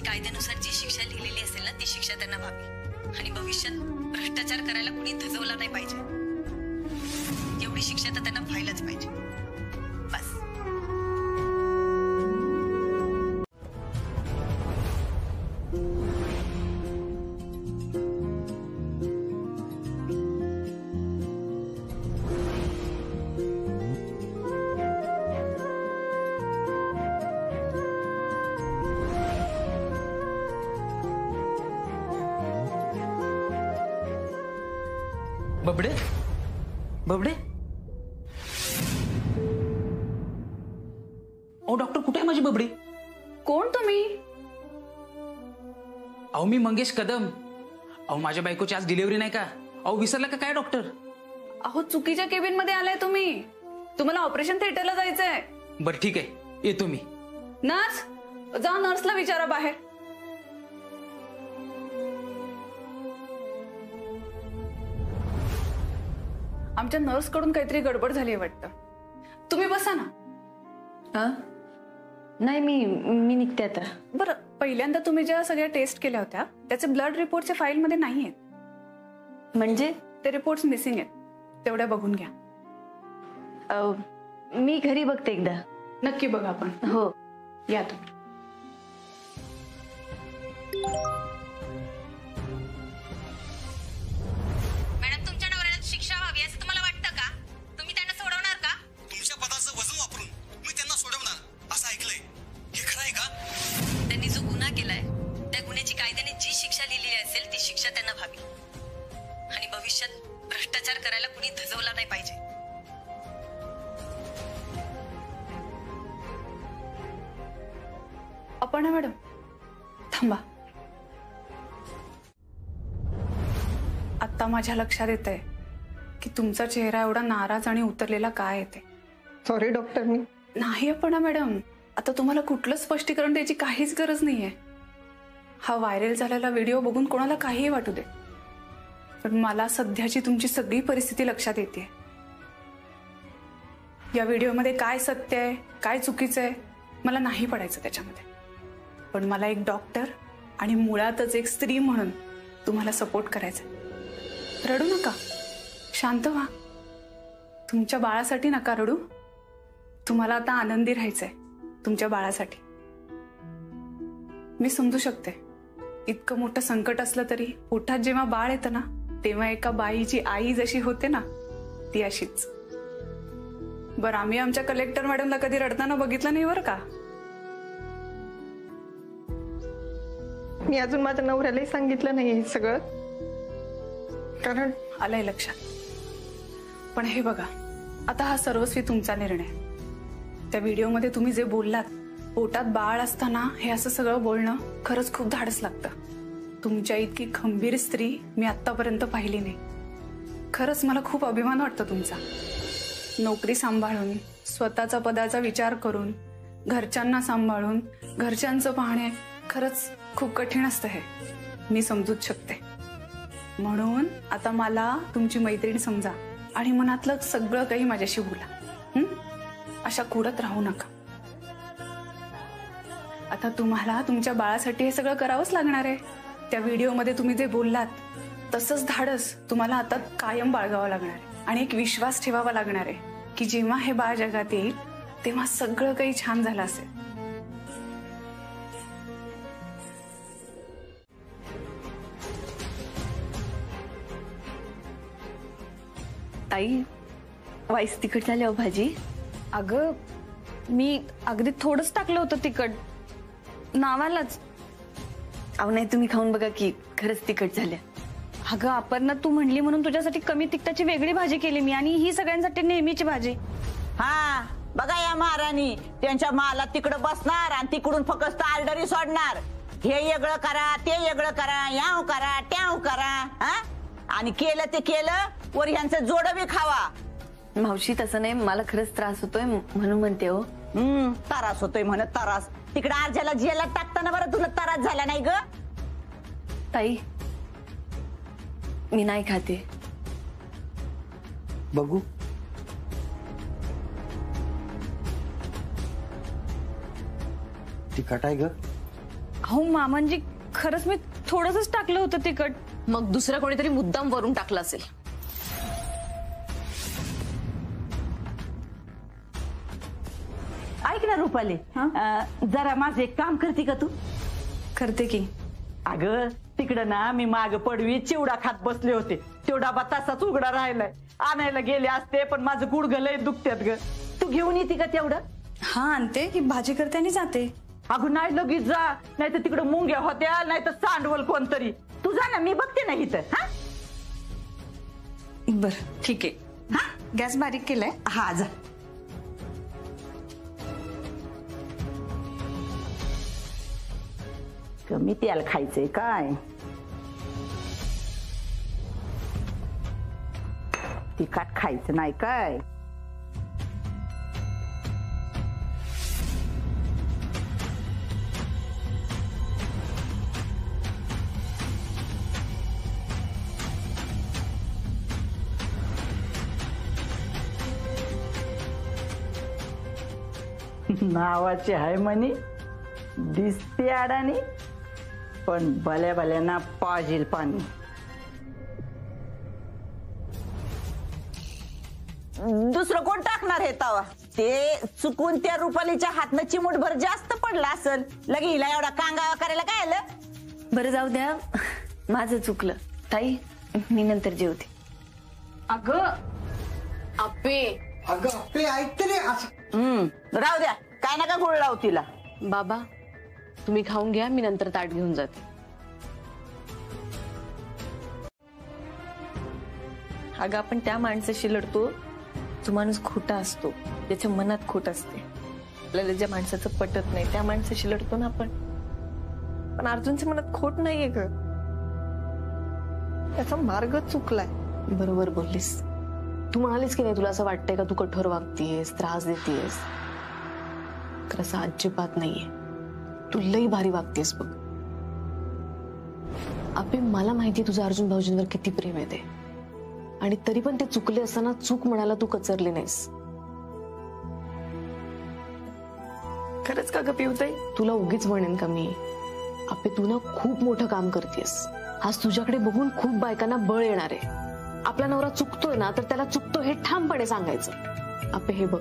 [SPEAKER 15] कायद्यानुसार जी शिक्षा लिहिलेली असेल ना ती शिक्षा त्यांना व्हावी आणि भविष्यात भ्रष्टाचार करायला कुणी धजवला नाही पाहिजे. एवढी शिक्षा तर त्यांना व्हायलाच पाहिजे. बस.
[SPEAKER 6] बबडे बबडे अहो डॉक्टर कुठे आहे माझी बबडी?
[SPEAKER 5] कोण तुम्ही?
[SPEAKER 6] अहो मी मंगेश कदम. अहो माझ्या बायकोची आज डिलिव्हरी नाही का? अहो विसरला का काय डॉक्टर?
[SPEAKER 5] अहो चुकीच्या केबिन मध्ये आलाय तुम्ही. तुम्हाला ऑपरेशन थिएटरला जायचंय.
[SPEAKER 6] बरं ठीक आहे, येतो मी.
[SPEAKER 5] नर्स, जा नर्सला विचारा बाहेर. आमच्या नर्स कडून काहीतरी गडबड झाली वाटतं. तुम्ही बसा ना.
[SPEAKER 13] नाही मी निघते आता.
[SPEAKER 5] बरं, पहिल्यांदा तुम्ही ज्या सगळ्या टेस्ट केल्या होत्या त्याचे ब्लड रिपोर्टच्या फाईल मध्ये नाही आहेत.
[SPEAKER 13] म्हणजे
[SPEAKER 5] ते रिपोर्ट्स मिसिंग आहेत, तेवढ्या बघून घ्या.
[SPEAKER 13] मी घरी बघते एकदा.
[SPEAKER 5] नक्की बघा आपण.
[SPEAKER 13] हो,
[SPEAKER 5] या तुम्ही.
[SPEAKER 15] मॅडम, तुमच्या नवऱ्याला शिक्षा व्हावी असं तुम्हाला वाटतं का? तुम्ही त्यांना सोडवणार का?
[SPEAKER 16] तुमच्या पदाचं वजन वापरून मी त्यांना सोडवणार असं ऐकलंय. हे खरं आहे का?
[SPEAKER 15] त्यांनी जो गुन्हा केलाय त्या गुन्ह्याची कायद्याने जी शिक्षा लिहिलेली असेल ती शिक्षा त्यांना व्हावी आणि भविष्यात भ्रष्टाचार करायला कुणी धजवला नाही पाहिजे.
[SPEAKER 5] आपण मॅडम थांबा. आता माझ्या लक्षात येत आहे की तुमचा चेहरा एवढा नाराज आणि उतरलेला काय येते.
[SPEAKER 13] Sorry doctor. मी
[SPEAKER 5] नाही आपण मॅडम, आता तुम्हाला कुठलं स्पष्टीकरण द्यायची काहीच गरज नाहीये. हा व्हायरल झालेला व्हिडिओ बघून कोणाला काहीही वाटू दे, पण मला सध्याची तुमची सगळी परिस्थिती लक्षात येते. या व्हिडिओमध्ये काय सत्य आहे काय चुकीचं आहे मला नाही पडायचं त्याच्यामध्ये, पण मला एक डॉक्टर आणि मुळातच एक स्त्री म्हणून तुम्हाला सपोर्ट करायचा. रडू नका, शांत व्हा. तुमच्या बाळासाठी नका रडू. तुम्हाला आता आनंदी राहायचंय तुमच्या बाळासाठी. मी समजू शकते, इतकं मोठं संकट असलं तरी पोटात जेव्हा बाळ येतं ना तेव्हा एका बाईची आई जशी होते ना ती अशीच. बरं, आम्ही आमच्या कलेक्टर मॅडमला कधी रडताना बघितलं नाही बरं का.
[SPEAKER 13] मी अजून माझ्या नवऱ्यालाही सांगितलं नाही हे सगळं, कारण
[SPEAKER 5] आलंय लक्षात. पण हे बघा, आता हा सर्वस्वी तुमचा निर्णय. त्या व्हिडिओमध्ये तुम्ही जे बोललात, पोटात बाळ असताना हे असं सगळं बोलणं खरंच खूप धाडस लागतं. तुमच्या इतकी खंबीर स्त्री मी आतापर्यंत पाहिली नाही. खरंच मला खूप अभिमान वाटतो तुमचा. नोकरी सांभाळून, स्वतःचा पदाचा विचार करून, घरच्यांना सांभाळून, घरच्यांचं पाहणे खरंच खूप कठीण असतं हे. मी समजूच शकते. म्हणून आता मला तुमची मैत्रीण समजा आणि मनातलं सगळं काही माझ्याशी बोला. अशा कुडत राहू नका. आता तुम्हाला तुमच्या बाळासाठी हे सगळं करावंच लागणार आहे. त्या व्हिडिओमध्ये तुम्ही जे बोललात तसंच धाडस तुम्हाला आता कायम बाळगावं लागणार आहे आणि एक विश्वास ठेवावा लागणार आहे की जेव्हा हे बाळ जगात येईल तेव्हा सगळं काही छान झालं असेल.
[SPEAKER 13] ताई, वाईस तिखट झाली हो भाजी.
[SPEAKER 10] अगं मी अगदी थोडंच टाकलं होतं तिखट, नावालाच.
[SPEAKER 13] अहो नाही, तुम्ही खाऊन बघा की खरंच तिखट झाल्या.
[SPEAKER 10] अगं अपर्णा, तू म्हणली म्हणून तुझ्यासाठी कमी तिखटाची वेगळी भाजी केली मी, आणि ही सगळ्यांसाठी नेहमीची भाजी.
[SPEAKER 7] हा बघा, या महाराणी त्यांच्या माला तिकडं बसणार आणि तिकडून फक्त ऑर्डरी सोडणार. हे वेगळं करा, ते वेगळं करा, याव करा, ट्याव करा. हा, आणि केलं ते केलं, वर ह्यांचं जोड बी खावा.
[SPEAKER 13] मावशी तसं नाही, मला खरंच त्रास होतोय म्हणून म्हणते हो.
[SPEAKER 7] त्रास होतोय म्हणत त्रास. तिकडे अर्जाला जेला टाकताना बरं तुला त्रास झाला नाही ग.
[SPEAKER 13] ताई, मी नाही खाते.
[SPEAKER 12] बघू तिखट आहे ग.
[SPEAKER 10] हो मामांजी, खरंच मी थोडंसंच टाकलं होतं तिखट.
[SPEAKER 15] मग दुसरं कोणीतरी मुद्दाम वरून टाकलं असेल.
[SPEAKER 7] ऐक ना रुपाली, जरा माझं एक काम करते का तू?
[SPEAKER 5] करते की.
[SPEAKER 7] अगं तिकडं ना मी माग पडवी चिवडा खात बसले होते. तो डबा तसाच उघडा राहिलाय. आणायला गेले असते पण माझं गुडघं लय दुखत्यात ग. तू घेऊन येते का तेवढं?
[SPEAKER 5] हा आणते की, भाजी करते आणि जाते.
[SPEAKER 7] अगं नाही लगेच जा, नाही तर तिकडं मुंग्या होत्या, नाही तर सांडवल कोणतरी. तू जा ना, मी बघते ना इथं. हा
[SPEAKER 13] बर ठीक आहे. हा गॅस बारीक केलाय.
[SPEAKER 7] हा जा. कमी तेल खायचंय काय? तिखट खायचं नाही काय? नावाची आहे म्हणे, दिसते अडाणी, पण भल्या भल्यांना पाजील पाणी. दुसरं कोण टाकणार हे तवा? ते चुकून त्या रुपालीच्या हातनं चिमूटभर जास्त पडला असेल. लगे हिला एवढा कांगावा करायला काय आलं?
[SPEAKER 13] बरं जाऊ द्या, माझं चुकलं. ताई मी नंतर जेवते.
[SPEAKER 5] अगं आपे,
[SPEAKER 12] अगं आपे ऐकते
[SPEAKER 7] राहू द्या, काय नका गुळ लावू तिला.
[SPEAKER 10] बाबा तुम्ही खाऊन घ्या, मी नंतर ताट घेऊन जाते.
[SPEAKER 13] अगं आपण त्या माणसाशी लढतो जो माणूस खोटा असतो, ज्याच्या मनात खोट असते. आपल्याला ज्या माणसाचं पटत नाही त्या माणसाशी लढतो ना आपण. पण अर्जुनच्या मनात खोट नाहीये ग, त्याचा मार्ग चुकलाय.
[SPEAKER 10] बरोबर बोललीस. तू म्हणालीस की नाही तुला असं वाटतंय का तू कठोर वागतीयस, त्रास देतीयस? तर असं अजिबात नाहीये. तू लई भारी वागतेस बघ. आपे मला माहितीये तुझं अर्जुन भाऊजींवर किती प्रेम आहे ते, आणि तरी पण ते चुकले असताना चूक म्हणायला तू कचरली नाहीस.
[SPEAKER 13] खरंच का ग पिवताई?
[SPEAKER 10] तुला उगीच म्हणेन का मी? आपे तू ना खूप मोठं काम करतेस. आज तुझ्याकडे बघून खूप बायकांना बळ येणार आहे. आपला नवरा चुकतोय ना तर त्याला चुकतो हे ठामपणे सांगायचं. आपे हे बघ,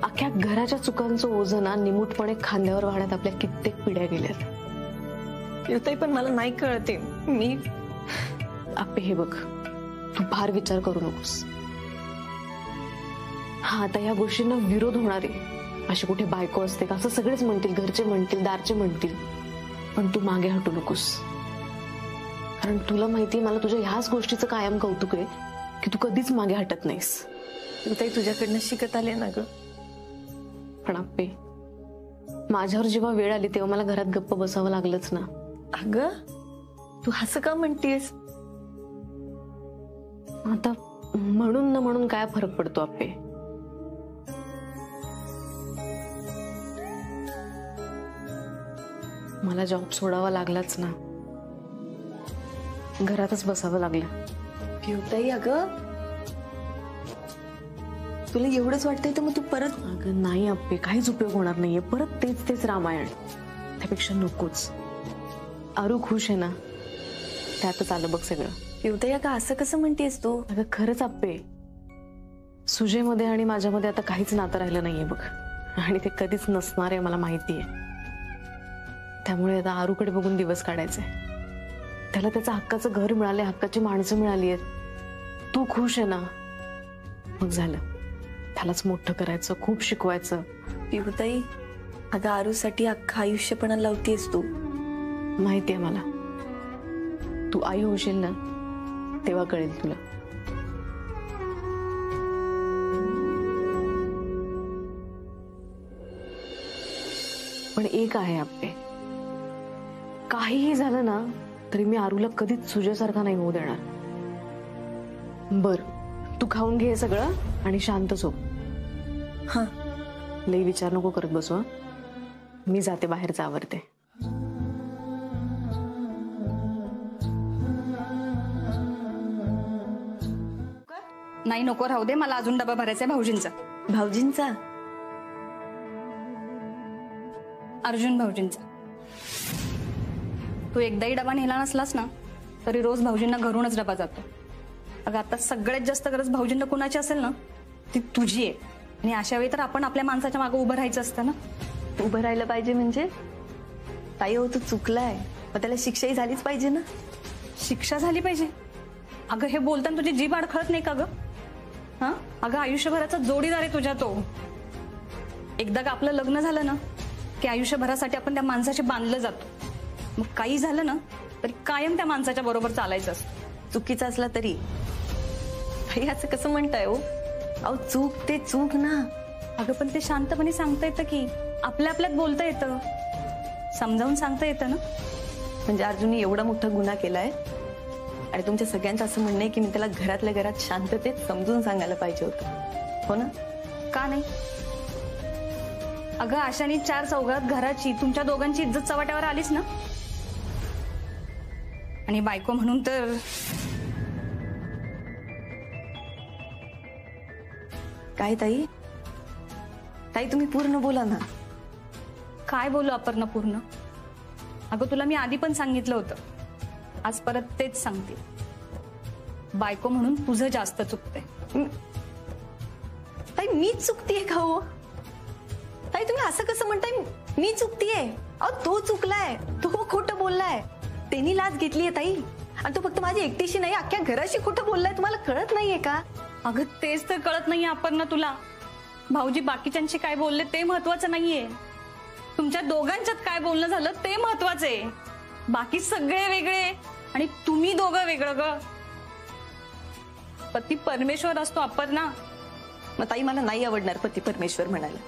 [SPEAKER 10] अख्ख्या घराच्या चुकांचं ओझं ना निमूटपणे खांद्यावर वाहण्यात आपल्या कित्येक पिढ्या गेल्यात.
[SPEAKER 13] पिवताई पण मला नाही कळते. मी
[SPEAKER 10] आपे हे बघ, तू फार विचार करू नकोस. हा आता या गोष्टींना विरोध होणार आहे, अशी कुठे बायको असते का असं सगळेच म्हणतील, घरचे म्हणतील, दारचे म्हणतील. पण तू मागे हटू नकोस, कारण तुला माहितीये मला तुझ्या ह्याच गोष्टीचं कायम कौतुक आहे की तू कधीच मागे हटत नाहीस.
[SPEAKER 13] पिवताई तुझ्याकडनं शिकत आले ना ग.
[SPEAKER 10] पण आपे माझ्यावर जेव्हा वेळ आली तेव्हा मला घरात गप्प बसावं लागलंच ना.
[SPEAKER 13] अगं तू असं का म्हणतेस?
[SPEAKER 10] आता म्हणून ना म्हणून काय फरक पडतो आपे? मला जॉब सोडावा लागलाच ना, घरातच बसावं लागलं.
[SPEAKER 13] पिवताई अगं तुला एवढंच वाटतंय तर मग तू परत.
[SPEAKER 10] अगं नाही अप्पे, काहीच उपयोग होणार नाहीये. परत तेच तेच रामायण, त्यापेक्षा नकोच. आरू खुश आहे ना, त्यातच आलं बघ सगळं.
[SPEAKER 13] पिवताई अगं असं कसं म्हणतेस तू?
[SPEAKER 10] अगं खरंच अप्पे, सुजयमध्ये आणि माझ्यामध्ये आता काहीच नातं राहिलं नाहीये बघ, आणि ते कधीच नसणार आहे मला माहितीये. त्यामुळे आता आरूकडे बघून दिवस काढायचे. त्याला त्याचं हक्काचं घर मिळाले, हक्काची माणसं मिळाली आहेत. तू खुश आहे ना, मग झालं. त्यालाच मोठं करायचं, खूप शिकवायचं.
[SPEAKER 13] पिवताई अगं आरूसाठी अख्खं आयुष्यपणा लावतेस तू.
[SPEAKER 10] माहितीये मला. तू आई होशील ना तेव्हा कळेल तुला. पण एक आहे आपले, काहीही झालं ना तरी मी आरूला कधीच सुजयसारखा नाही होऊ देणार. बर तू खाऊन घे सगळं आणि शांत झोप.
[SPEAKER 13] हा
[SPEAKER 10] लई विचार नको करत बसू. हा मी जाते, बाहेरचं आवरते.
[SPEAKER 17] नाही नको राहू दे, मला अजून डबा भरायचा आहे भाऊजींचा.
[SPEAKER 13] भाऊजींचा?
[SPEAKER 17] अर्जुन भाऊजींचा. तू एकदाही डबा नेला नसलास ना तरी रोज भाऊजींना घरूनच डबा जातो. अगं आता सगळ्यात जास्त गरज भाऊजींना कोणाची असेल ना ती तुझी आहे, आणि अशा वेळी तर आपण आपल्या माणसाच्या मागे उभं राहायचं असतं ना.
[SPEAKER 13] उभं राहिलं पाहिजे म्हणजे? ताई हो तू चुकलाय, मग त्याला शिक्षाही झालीच पाहिजे ना.
[SPEAKER 17] शिक्षा झाली पाहिजे? अगं हे बोलताना तुझी जीभ अडखळत नाही का ग? हा अगं आयुष्यभराचा जोडीदार आहे तुझ्या तो. एकदा का आपलं लग्न झालं ना की आयुष्यभरासाठी आपण त्या माणसाशी बांधलं जातो. मग काही झालं ना तरी कायम त्या माणसाच्या बरोबर चालायचं असतं.
[SPEAKER 13] चुकीचं असला तरी. ताई असं कसं म्हणताय हो? अहो चूक ते चूक ना.
[SPEAKER 17] अगं पण ते शांतपणे सांगता येतं की, आपल्या आपल्यात बोलता येतं, समजावून सांगता येतं ना.
[SPEAKER 13] म्हणजे अर्जुनने एवढा मोठा गुन्हा केलाय आणि तुमच्या सगळ्यांचं असं म्हणणं आहे की मी त्याला घरातल्या घरात शांततेत समजून सांगायला पाहिजे होतं, हो ना?
[SPEAKER 17] का नाही? अगं अशाने 4 चौघात घराची, तुमच्या दोघांची इज्जत चव्हाट्यावर आलीच ना. आणि बायको म्हणून तर
[SPEAKER 13] काय ताई? ताई तुम्ही पूर्ण बोला ना.
[SPEAKER 17] काय बोलू अपर्णा पूर्ण? अगं तुला मी आधी पण सांगितलं होतं, आज परत तेच सांगते. बायको म्हणून तुझं जास्त चुकते.
[SPEAKER 13] ताई मीच चुकतीये का हो? ताई तुम्ही असं कसं म्हणताय मी चुकतीये? अहो तो चुकलाय, तो खोटं बोललाय, त्यांनी लाच घेतलीये ताई. आणि तो फक्त माझी एकटीशी नाही, अख्ख्या घराशी खोटं बोललाय. तुम्हाला कळत नाहीये का?
[SPEAKER 17] अगं तेच तर कळत नाहीये अपर्णा तुला. भाऊजी बाकीच्यांशी काय बोलले ते महत्वाचं नाहीये, तुमच्या दोघांच्यात काय बोलणं झालं ते महत्वाचं आहे. बाकी सगळे वेगळे आणि तुम्ही दोघं वेगळं. ग पती परमेश्वर असतो अपर्णा.
[SPEAKER 13] मग ताई मला नाही आवडणार पती परमेश्वर म्हणायला,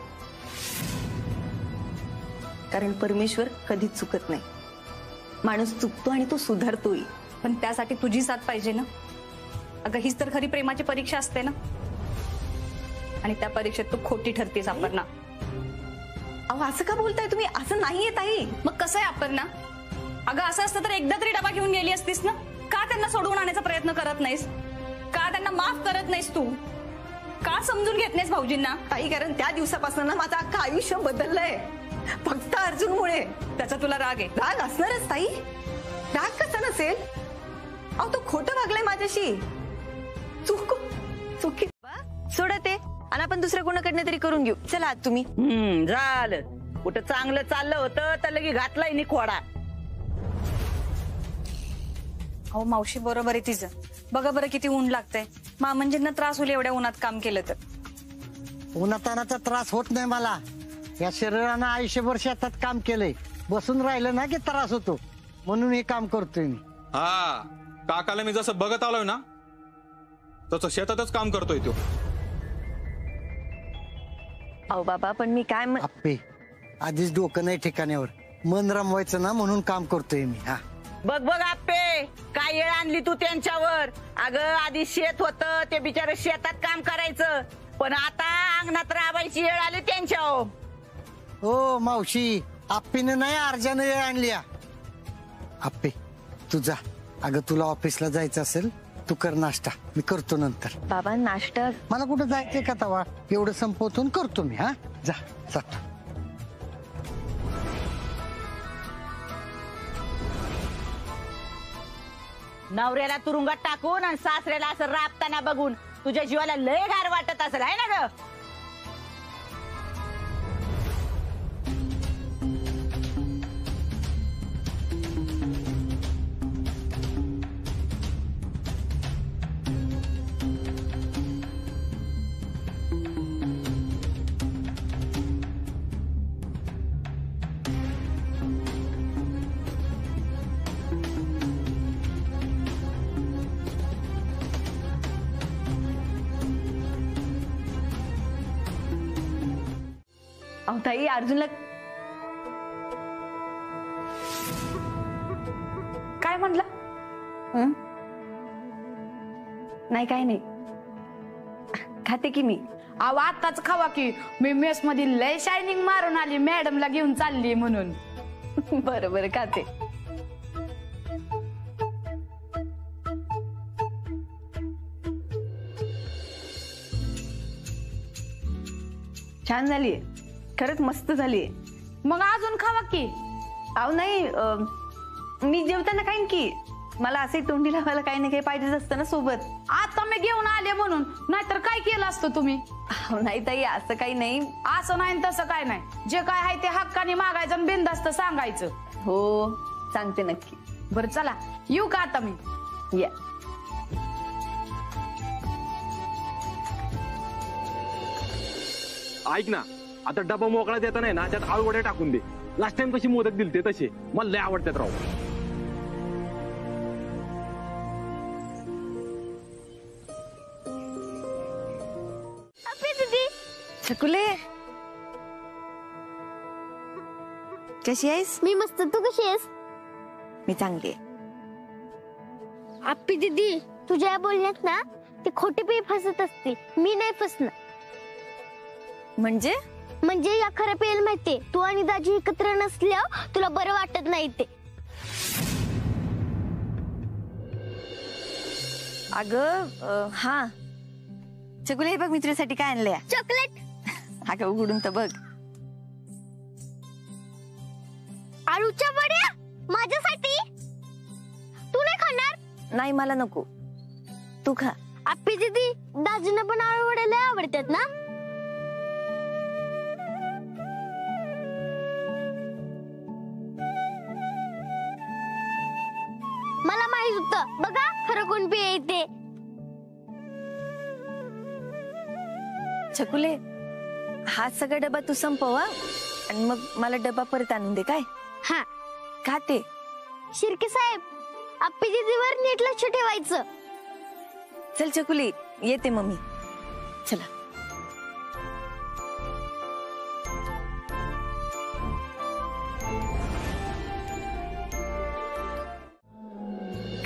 [SPEAKER 13] कारण परमेश्वर कधीच चुकत नाही. माणूस चुकतो आणि तो सुधारतोय.
[SPEAKER 17] पण त्यासाठी तुझी साथ पाहिजे ना. अगं हीच तर खरी प्रेमाची परीक्षा असते ना, आणि त्या परीक्षेत तू खोटी ठरतेस अपर्णा.
[SPEAKER 13] अहो असं का बोलताय तुम्ही? असं नाहीये ताई.
[SPEAKER 17] मग कसं आहे अपर्णा? अगं असं असतं तर एकदा तरी डबा घेऊन गेली असतीस ना. का त्यांना सोडवून आणण्याचा प्रयत्न करत नाहीस? का त्यांना माफ करत नाहीस तू? का समजून घेत नाहीस भाऊजींना?
[SPEAKER 13] ताई कारण त्या दिवसापासून ना माझं अख्खं आयुष्य बदललंय, फक्त अर्जुनमुळे.
[SPEAKER 17] त्याचा तुला राग आहे?
[SPEAKER 13] राग असणारच ताई, राग कसा नसेल? अहो तो खोटं वागलाय माझ्याशी. चुकी सोडा ते, आणि आपण दुसऱ्या कोणाकडनं तरी करून घेऊ. चला आज तुम्ही.
[SPEAKER 7] झालं. कुठं चांगलं चाललं होतं तर लगे घातलाय निखोडा.
[SPEAKER 17] अहो मावशी बरोबर आहे तिचं. बघा बरं किती ऊन लागतंय. मामंजींना त्रास होईल एवढ्या उन्हात काम केलं तर.
[SPEAKER 12] उन्हातानाचा त्रास होत नाही मला. या शरीरानं आयुष्यभर शेतात काम केलंय, बसून राहिलं ना की त्रास होतो, म्हणून हे काम करतोय मी.
[SPEAKER 8] हा, काकाला मी जसं बघत आलोय ना तसं शेतातच काम करतोय तो.
[SPEAKER 13] अहो बाबा पण मी काय
[SPEAKER 12] आप्पे, आधीच डोकं नाही ठिकाण्यावर, मन रमवायचं ना म्हणून काम करतोय मी. हा
[SPEAKER 7] बघ बघ आप्पे, काय येळ आणली तू त्यांच्यावर. अगं आधी शेत होतं, ते बिचारे शेतात काम करायचं, पण आता अंगणात राबायची येळ आली त्यांच्यावर.
[SPEAKER 12] हो मावशी, आप्पीनं नाही अर्जानं वेळ आणली. आप्पे तू जा. अगं तुला ऑफिसला जायचं असेल तू कर नाश्ता, मी करतो नंतर.
[SPEAKER 13] बाबा नाश्ता?
[SPEAKER 12] मला कुठं जायचंय का तवा? एवढं संपवून करतो मी. हा जा जातो.
[SPEAKER 7] नवऱ्याला तुरुंगात टाकून आणि सासऱ्याला असं राबताना बघून तुझ्या जीवाला लय गार वाटत असेल आहे ना ग?
[SPEAKER 13] अहो ताई अर्जुनला
[SPEAKER 5] काय म्हणला?
[SPEAKER 13] नाही काय नाही, खाते की मी.
[SPEAKER 5] अहो आताच खावा की, मी मेस मध्ये लय शायनिंग मारून आली, मॅडमला घेऊन चालली म्हणून.
[SPEAKER 13] बरं बरं खाते. छान झालीये, खरंच मस्त झालीये.
[SPEAKER 5] मग अजून खावा की.
[SPEAKER 13] अहो नाही, मी जेवताना खाईन की. मला असे तोंडी लावायला काही ना काही पाहिजेच असतं ना सोबत.
[SPEAKER 5] आता मी घेऊन आले म्हणून, नाहीतर काय केलं असतं तुम्ही?
[SPEAKER 13] नाही ताई असं काही नाही.
[SPEAKER 5] असं नाही तसं काय नाही, जे काय आहे ते हक्काने मागायचं आणि बिनधास्त सांगायचं.
[SPEAKER 13] हो सांगते नक्की.
[SPEAKER 5] बरं चला येऊ का आता मी?
[SPEAKER 13] या.
[SPEAKER 11] ऐक ना, आता डबा मोकळा देता नाही ना, त्यात आळूवड्या टाकून दे. लास्ट टाइम कशी मोदक दिलते तसे, मला लय आवडतात राव.
[SPEAKER 13] छकुले कशी आहेस?
[SPEAKER 18] मी मस्त, तू कशी आहेस?
[SPEAKER 13] मी चांगली आहे.
[SPEAKER 18] आप्पी दीदी, तुझ्या या बोलण्यात ना ते खोटे पे फसत असते, मी नाही फसणार.
[SPEAKER 13] म्हणजे
[SPEAKER 18] या खरं पेल माहितीये, तू आणि दाजी एकत्र नसल्यावर तुला बरं वाटत नाही ते.
[SPEAKER 13] अगं हा छकुले, हे बघ मी तुझ्यासाठी काय आणलंय.
[SPEAKER 18] चॉकलेट.
[SPEAKER 13] अगं उघडून तर बघ.
[SPEAKER 18] आळूच्या वड्या माझ्यासाठी. तू नाही खाणार?
[SPEAKER 13] नाही मला नको, तू खा.
[SPEAKER 18] आप्पी दीदी, दाजींना पण आळू वड्या लय आवडतात ना? मला माहित होतं, बघा खरं कोण पे येते.
[SPEAKER 13] छकुले, हा सगळा डबा तू संपवा आणि मग मला डबा परत आणून दे. काय?
[SPEAKER 18] हा
[SPEAKER 13] खाते.
[SPEAKER 18] शिर्के साहेब, आप्पी दीदीवर नीट लक्ष ठेवायचं.
[SPEAKER 13] चल छकुली, येते मम्मी. चला.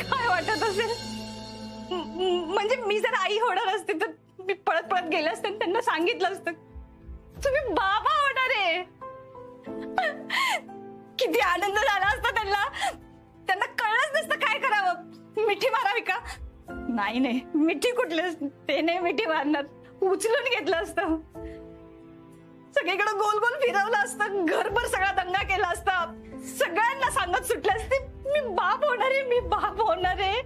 [SPEAKER 17] काय वाटत असेल? म्हणजे मी जर आई होणार असते तर मी पळत पळत गेले असते आणि त्यांना सांगितलं असतं तुम्ही बाबा होणार आहे. किती आनंद झाला असता त्यांना. त्यांना कळलंच नसतं काय करावं. मिठी मारावी का? नाही, मिठी कुठले, ते नाही मिठी मारणार. उचलून घेतलं असतं, सगळीकडे गोल गोल फिरवलं असतं, घरभर सगळा दंगा केला असता, सगळ्यांना सांगत सुटले असते मी बाप होणार आहे, मी बाप होणार आहे,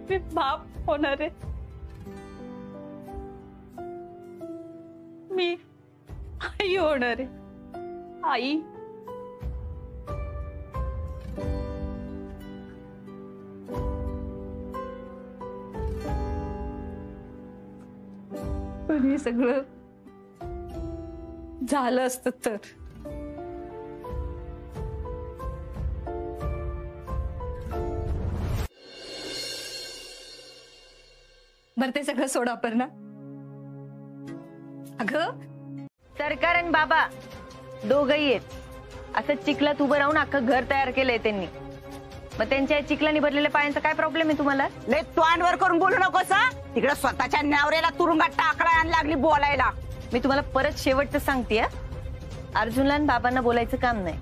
[SPEAKER 17] मी बाप होणार आहे. मी आई होणार आहे. आई. पण हे सगळं झालं असतं तर बरं ते सगळं सोडा अपर्णा. अगं
[SPEAKER 13] सरकार आणि बाबा दोघही आहेत. असं चिखलात उभं राहून अख्खं घर तयार केलंय त्यांनी. मग त्यांच्या चिखलानी भरलेल्या पायांचा काय प्रॉब्लेम आहे तुम्हाला?
[SPEAKER 7] लय तोंडवर करून बोलू नकोस. तिकडे स्वतःच्या न्यावरेला तुरुंगात टाकला आणि लागली बोलायला.
[SPEAKER 13] मी तुम्हाला परत शेवटचं सांगते, अर्जुनला आणि बाबांना बोलायचं काम नाही.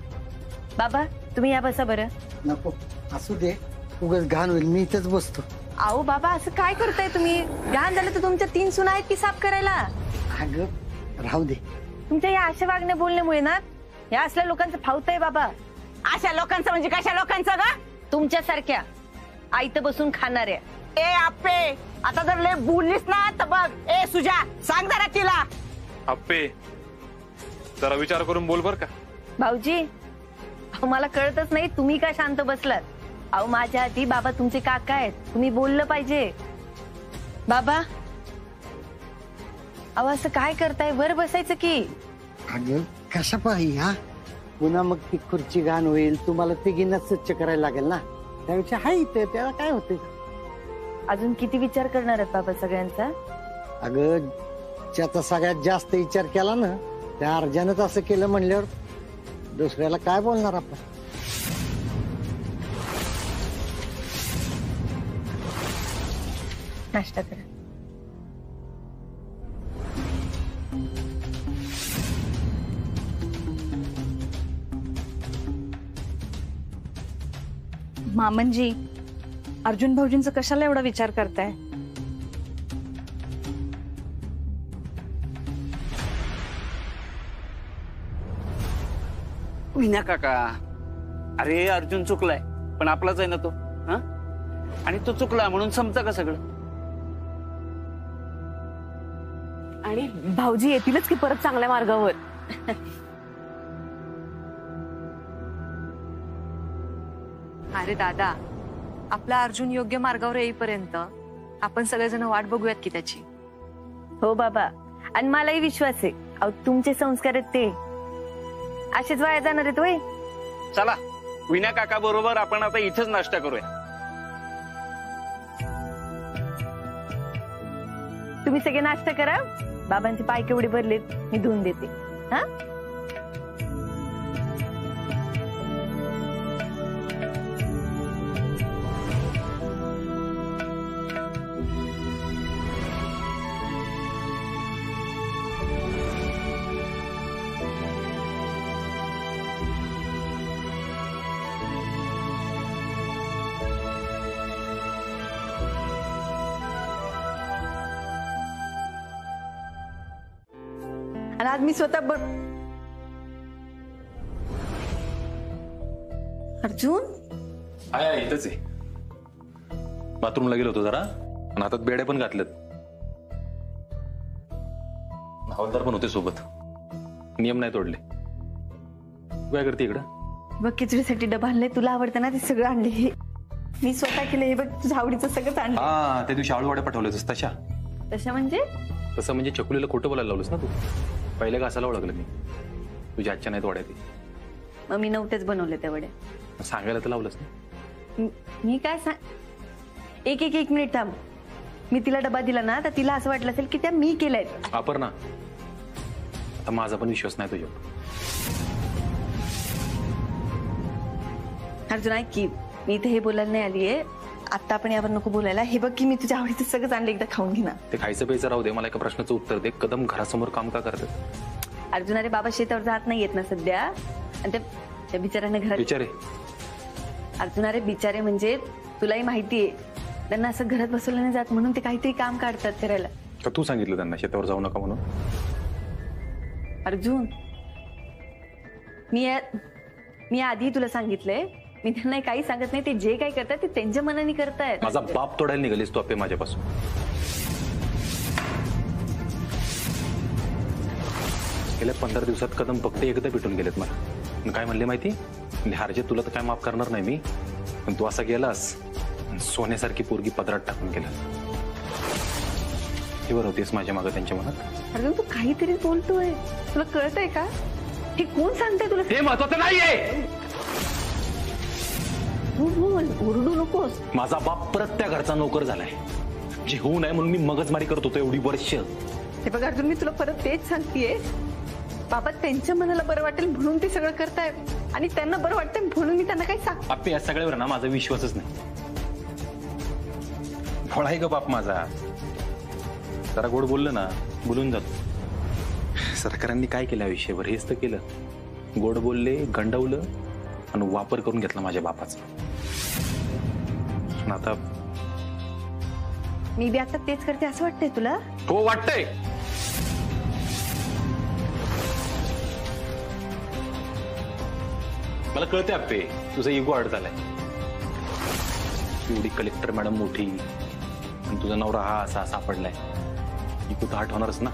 [SPEAKER 13] बाबा तुम्ही या बसा बरं.
[SPEAKER 12] नको, असू दे, उगाच घाण होईल, मी इथेच बसतो.
[SPEAKER 13] आओ बाबा, असं काय करताय तुम्ही? घाण झालं तर तुमच्या 3 सुना आहेत की साफ करायला.
[SPEAKER 12] अगं राहू दे.
[SPEAKER 13] तुमच्या या अशा वागण्या बोलण्यामुळे ना या असल्या लोकांचं फावतंय बाबा.
[SPEAKER 7] अशा लोकांचं म्हणजे कशा लोकांचं ग?
[SPEAKER 13] तुमच्यासारख्या आईत बसून खाणाऱ्या.
[SPEAKER 7] ए आप्पे, आता जर लय बोललीस ना तर बघ. ए सुजा, सांग जरा तिला.
[SPEAKER 8] आप्पे, जरा विचार करून बोल बर का.
[SPEAKER 13] भाऊजी, मला कळतच नाही तुम्ही का शांत बसलात. अहो माझ्या आधी बाबा तुमचे काका आहेत, तुम्ही बोललं पाहिजे. बाबा अहो असं काय करताय? वर बसायचं की.
[SPEAKER 12] अगं कशा पाहिजे हा? पुन्हा मग ती खुर्ची घाण होईल, तुम्हाला तिघींना स्वच्छ करायला लागेल ना. त्यापेक्षा हाय इथे, त्याला काय होते.
[SPEAKER 13] अजून किती विचार करणार आहेत बाबा सगळ्यांचा?
[SPEAKER 12] अगं ज्याचा सगळ्यात जास्त विचार केला ना त्या अर्जानच असं केलं म्हणल्यावर दुसऱ्याला काय बोलणार आपण.
[SPEAKER 13] नाश्ता करा.
[SPEAKER 17] मामनजी, अर्जुन भाऊजींचा कशाला एवढा विचार करताय?
[SPEAKER 14] विना काका, अरे अर्जुन चुकलाय पण आपलाच आहे ना तो. हा, आणि तो चुकला म्हणून समजा का सगळं?
[SPEAKER 10] आणि भाऊजी येतीलच की परत चांगल्या मार्गावर.
[SPEAKER 4] अरे दादा, आपला अर्जुन योग्य मार्गावर येईपर्यंत आपण सगळेजण वाट बघूयात की त्याची.
[SPEAKER 13] हो बाबा, आणि मलाही विश्वास आहे. अहो तुमचे संस्कार आहेत ते असेच वाया जाणार आहेत वय.
[SPEAKER 14] चला विना काका बरोबर आपण आता इथेच नाश्ता करूया.
[SPEAKER 13] तुम्ही सगळे नाश्ता करा, बाबांचे पाय केवढे भरलेत मी धुवून देते. हा आणि आज मी स्वतः अर्जुन
[SPEAKER 11] आहे इथंच आहे. बाथरूमला गेलो होतो जरा आणि हातात बेड्या पण घातल्यात. हवालदार पण होते सोबत. नियम नाही तोडले. काय करते इकडं?
[SPEAKER 13] बघ खिचडीसाठी डबा आणलाय, तुला आवडतं ना ते सगळं आणले. हे मी स्वतः केलं. हे बघ तुझ्या आवडीचं सगळंच आणलं.
[SPEAKER 11] हा त्या दिवशी आळूवाड्या पाठवले तशा.
[SPEAKER 13] तशा म्हणजे
[SPEAKER 11] तसं म्हणजे चकुलीला खोटं बोलायला लावलंस ना तू. पहिल्या घासाला ओळखलं मी. तुझ्या आजच्या नाहीत वड्या ती.
[SPEAKER 13] मग मी नव्हतेच बनवले त्या वड्या.
[SPEAKER 11] सांगायला तर लावलंस ना.
[SPEAKER 13] मी काय सांग. एक मिनिट थांब. मी तिला डबा दिला ना तर तिला असं वाटलं असेल की त्या मी केल्यात.
[SPEAKER 11] अपर्णा आता माझा पण विश्वास नाही तुझ्यावर.
[SPEAKER 13] अर्जुन ऐक की मी इथे हे बोलायला नाही आलीये. आता आपण यावर नको बोलायला. हे बघ की मी तुझ्या आवडीचं सगळं आणलं, एकदा खाऊन घे ना.
[SPEAKER 11] ते खायचं प्यायचं राहू दे. मला एका प्रश्नाचं उत्तर दे. कदम घरासमोर काम का करतात?
[SPEAKER 13] अर्जुन अरे बाबा शेतावर जात नाही येत ना सध्या. आणि त्या बिचाऱ्यांना घरात
[SPEAKER 11] बिचारे
[SPEAKER 13] अर्जुन अरे बिचारे म्हणजे तुलाही माहितीये त्यांना असं घरात बसवलं नाही जात म्हणून ते काहीतरी काम काढतात करायला.
[SPEAKER 11] तर तू सांगितलं त्यांना शेतावर जाऊ नका म्हणून?
[SPEAKER 13] अर्जुन मी आधी तुला सांगितलंय. मी त्यांना काही सांगत नाही. ते जे काही करतात ते त्यांच्या मनाने करतायत.
[SPEAKER 11] माझा बाप तोडायला निघालीस तू आपे माझ्यापासून. गेल्या 15 दिवसात कदम फक्त एकदा भेटून गेलेत मला. काय म्हणले माहिती? हारजे तुला तर काय माफ करणार नाही मी, पण तू असा गेलास सोन्यासारखी पोरगी पदरात टाकून गेला. हे बरं होतेस माझ्या मागं त्यांच्या मनात.
[SPEAKER 13] अर्जुन तू काहीतरी बोलतोय. तुला कळतंय का? हे कोण सांगताय तुला?
[SPEAKER 11] हे महत्वाचं नाहीये.
[SPEAKER 13] ओरडू नकोस.
[SPEAKER 11] माझा बाप परत त्या घरचा नोकर झालाय. जे होऊ नये म्हणून मी मगजमारी करत होतो एवढी वर्ष.
[SPEAKER 13] हे बघ अर्जुन मी तुला परत तेच सांगतेय. बाबा त्यांच्या मनाला बरं वाटेल म्हणून ते सगळं करताय आणि त्यांना बरं वाटतंय म्हणून मी त्यांना काही सांग.
[SPEAKER 11] आपे या सगळ्यावर ना माझा विश्वासच नाही. भोळा आहे ग बाप माझा. जरा गोड बोललं ना बोलून जातो. सरकारांनी काय केलं आयुष्यभर? हेच तर केलं. गोड बोलले, गंडवलं आणि वापर करून घेतला माझ्या बापाचा. आता
[SPEAKER 13] मी बी आता तेच करते असं वाटतंय तुला?
[SPEAKER 11] हो वाटतंय. मला कळते आपे तुझा इगो आड झालाय. एवढी कलेक्टर मॅडम मोठी आणि तुझा नवरा हा असा सापडलाय. इगो तर आठवणारच ना.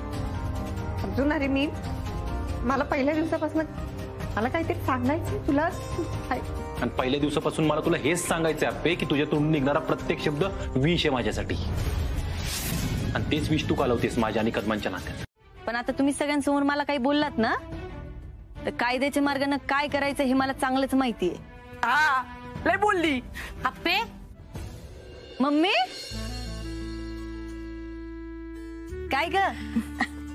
[SPEAKER 13] अर्जुन अरे मला पहिल्या दिवसापासून मला काहीतरी सांगायचं तुला.
[SPEAKER 11] आणि पहिल्या दिवसापासून मला तुला हेच सांगायचं आपे की तुझ्या तोंडून निघणारा प्रत्येक शब्द विष आहे माझ्यासाठी. आणि तेच विष तू कालवतेस माझ्या आणि कदमांच्या नात्यात.
[SPEAKER 13] पण आता तुम्ही सगळ्यांसमोर मला काही बोललात ना तर कायद्याच्या मार्गाने काय करायचं हे मला चांगलंच माहितीये.
[SPEAKER 7] हा लय बोलली.
[SPEAKER 1] आप्पे
[SPEAKER 13] मम्मी काय ग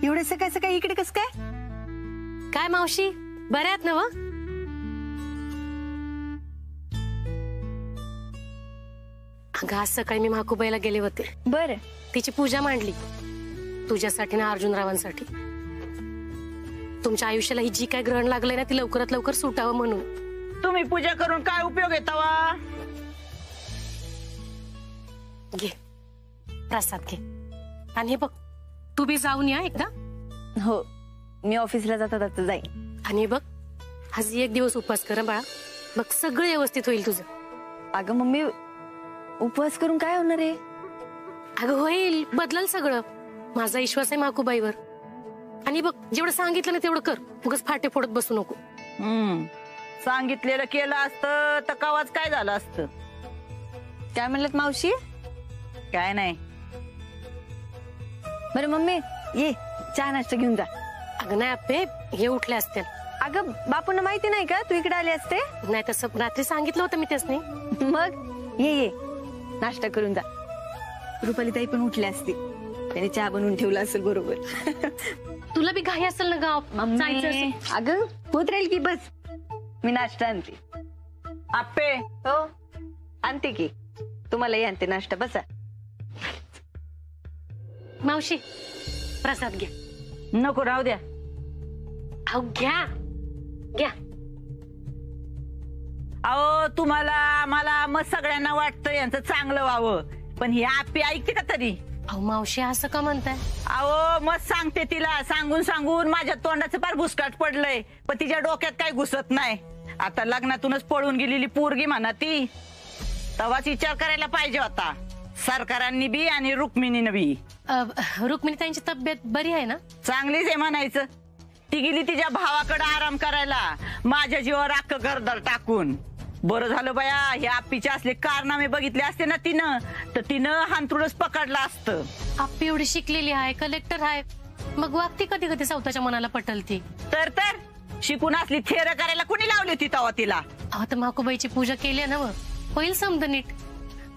[SPEAKER 13] एवढे सकाळचं काय इकडे कस काय?
[SPEAKER 1] काय मावशी बऱ्या आहात ना? व अगं आज सकाळी मी महाकुबाईला गेले होते.
[SPEAKER 13] बर
[SPEAKER 1] तिची पूजा मांडली तुझ्यासाठी ना अर्जुनरावांसाठी. तुमच्या आयुष्याला ही जी काय ग्रहण लागलंय ना ती लवकरात लवकर सुटावं म्हणून.
[SPEAKER 7] तुम्ही पूजा करून काय उपयोग येतावा?
[SPEAKER 1] घे प्रसाद घे. आणि हे बघ तू बी जाऊन या एकदा.
[SPEAKER 13] हो मी ऑफिसला जाता जाईन.
[SPEAKER 1] आणि बघ आज एक दिवस उपवास कर बाळा. बघ सगळं व्यवस्थित होईल तुझं.
[SPEAKER 13] अगं मम्मी उपवास करून काय होणार आहे?
[SPEAKER 1] अगं होईल बदलल सगळं. माझा विश्वास आहे माकुबाईवर. आणि बघ जेवढं सांगितलं ना तेवढं कर. उगाच फाटे फोडत बसू नको.
[SPEAKER 7] सांगितलेलं केलं असतं तर कवाच काय झालं असतं.
[SPEAKER 13] काय म्हणलं मावशी?
[SPEAKER 7] काय नाही.
[SPEAKER 13] बरं मम्मी ये चहा नाश्ता घेऊन जा.
[SPEAKER 1] अगं नाही आप्पे हे उठले असते.
[SPEAKER 13] अगं बापूंना माहिती नाही का तू इकडे आले असते?
[SPEAKER 1] नाही तसं रात्री सांगितलं होतं मी त्यासनी.
[SPEAKER 13] मग ये नाश्ता करून जा. रुपाली ताई पण उठली असती. त्याने चहा बनवून ठेवला असेल बरोबर.
[SPEAKER 1] तुला बी घाई असेल ना गाव जायचं असेल.
[SPEAKER 7] अगं होत राहील की, बस मी नाश्ता आणते. आप्पे हो आणते की, तुम्हालाही आणते नाश्ता, बसा.
[SPEAKER 1] मावशी प्रसाद घ्या.
[SPEAKER 7] नको राहू द्या.
[SPEAKER 1] अहो घ्या घ्या.
[SPEAKER 7] अहो तुम्हाला मला मग सगळ्यांना वाटतं यांचं चांगलं व्हावं, पण ही आप्पी ऐकते का तरी?
[SPEAKER 1] अहो मावशी असं का म्हणताय?
[SPEAKER 7] अहो मग सांगते तिला, सांगून सांगून माझ्या तोंडाचं फार भुसकाट पडलंय, पण तिच्या डोक्यात काही घुसत नाही. आता लग्नातूनच पळून गेलेली पोरगी म्हणा ती, तेव्हाच विचार करायला पाहिजे होता सरकारांनी बी आणि रुक्मिणीनं बी.
[SPEAKER 1] रुक्मिणी त्यांची तब्येत बरी आहे ना?
[SPEAKER 7] चांगलीच आहे म्हणायचं. ती गेली तिच्या भावाकडे आराम करायला, माझ्या जीवावर अख्खं घरदार टाकून. बरं झालं बया, हे आप्पीचे असले कारनामे बघितले असते ना तिनं, तर तिनं हांतरुणच पकडलं असतं.
[SPEAKER 1] आप्पी एवढी शिकलेली आहे, कलेक्टर आहे, मग वागती कधी कधी स्वतःच्या मनाला पटलती.
[SPEAKER 7] तर शिकून असली थेर करायला कुणी लावली होती तेव्हा तिला?
[SPEAKER 1] आता माकोबाईची पूजा केली ना, होईल समज नीट.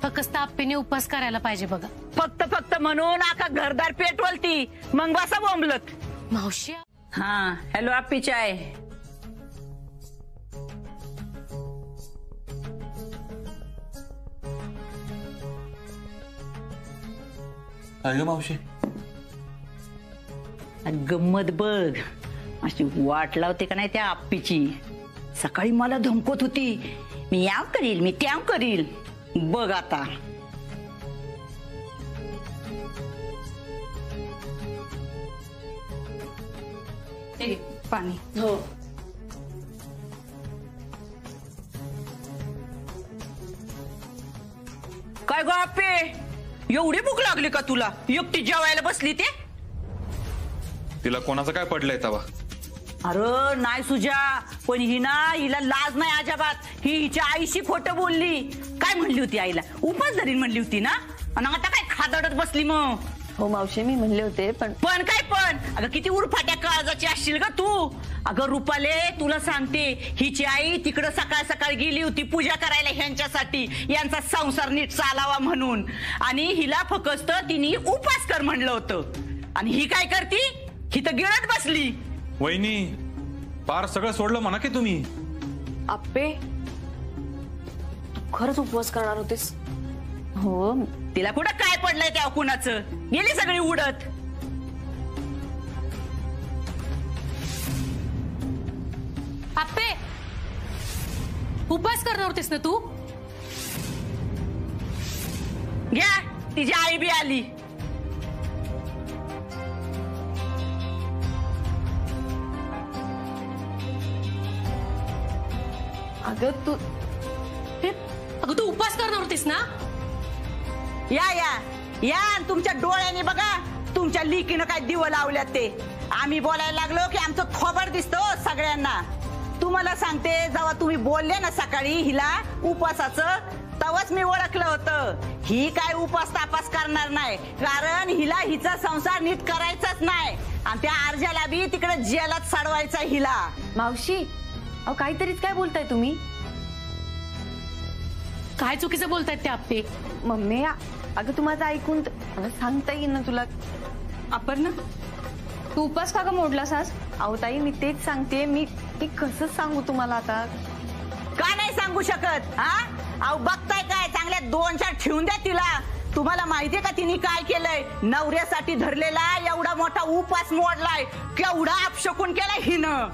[SPEAKER 1] फक्त आप्पीने उपास करायला पाहिजे बघा.
[SPEAKER 7] फक्त म्हणून आका घरदार पेटवल ती, मग बसा बोंबलत.
[SPEAKER 1] मावशी
[SPEAKER 7] हा हॅलो आप्पी चाय.
[SPEAKER 8] अगं मावशी
[SPEAKER 7] गंमत बघ, अशी वाट लावते का नाही त्या आप्पीची. सकाळी मला धमकत होती, मी याव करील मी त्याव करील. बघ आता
[SPEAKER 17] पाणी.
[SPEAKER 7] हो काय गो आप्पे, एवढी भूक लागली का तुला? एकटी जेवायला बसली ते?
[SPEAKER 8] तिला कोणाचं काय पडलंय तवा?
[SPEAKER 7] अरे नाही सुजा, पण हिला लाज नाही अजिबात. ही हिच्या आईशी खोटं बोलली. काय म्हणली होती आईला? उपास धरीन म्हणली होती ना, आणि आता काय खादडत बसली मग.
[SPEAKER 13] हो मावशी मी म्हणले होते, पण
[SPEAKER 7] काय पण? अगं किती उरफाट्या काळजाची असशील ग तू. अगं रुपाले तुला सांगते, हिची आई तिकडं सकाळ सकाळ गेली होती पूजा करायला ह्यांच्यासाठी, यांचा संसार नीट चालावा म्हणून, आणि हिला फक्त तिने उपास कर म्हणलं होतं. आणि ही काय करती? ही तर गिळत बसली.
[SPEAKER 8] वहिनी पार सगळं सोडलं म्हणा की तुम्ही.
[SPEAKER 10] आप्पे खरंच उपवास करणार होतीस?
[SPEAKER 7] हो, तिला कुठं काय पडलंय त्या कुणाचं, गेली सगळी उडत.
[SPEAKER 1] आप्पे उपास करणार होतीस ना तू?
[SPEAKER 7] घ्या, तिची आई बी आली.
[SPEAKER 10] अगं तू
[SPEAKER 1] उपास करणार होतीस ना?
[SPEAKER 7] या या या, तुमच्या डोळ्याने बघा तुमच्या लिकीनं काय दिवं लावल्यात ते. आम्ही बोलायला लागलो की आमचं खोबड दिसतो सगळ्यांना. तुम्हाला सांगते, जेव्हा तुम्ही बोलले ना सकाळी हिला उपासाचं, तेव्हाच मी ओळखलं होतं ही काय उपास तापास करणार नाही, कारण हिला हिचा संसार नीट करायचाच नाही, आणि त्या अर्जाला बी तिकडे जेलात सडवायचा हिला.
[SPEAKER 10] मावशी अहो काहीतरीच काय बोलताय तुम्ही?
[SPEAKER 1] काय चुकीचं बोलतायत ते आप्पे?
[SPEAKER 13] मम्मी अगं तू माझं ऐकून सांगता येईल ना तुला?
[SPEAKER 17] अपर्णा तू उपास का ग मोडलास आज?
[SPEAKER 13] अहो ताई मी तेच सांगते, मी कसं सांगू तुम्हाला आता?
[SPEAKER 7] का नाही सांगू शकत? हा अहो बघताय काय, चांगल्या 2-4 ठेवून द्या तिला. तुम्हाला माहितीये का तिने काय केलंय? नवऱ्यासाठी धरलेला एवढा मोठा उपास मोडलाय, केवढा अपशकुन केलाय हिनं.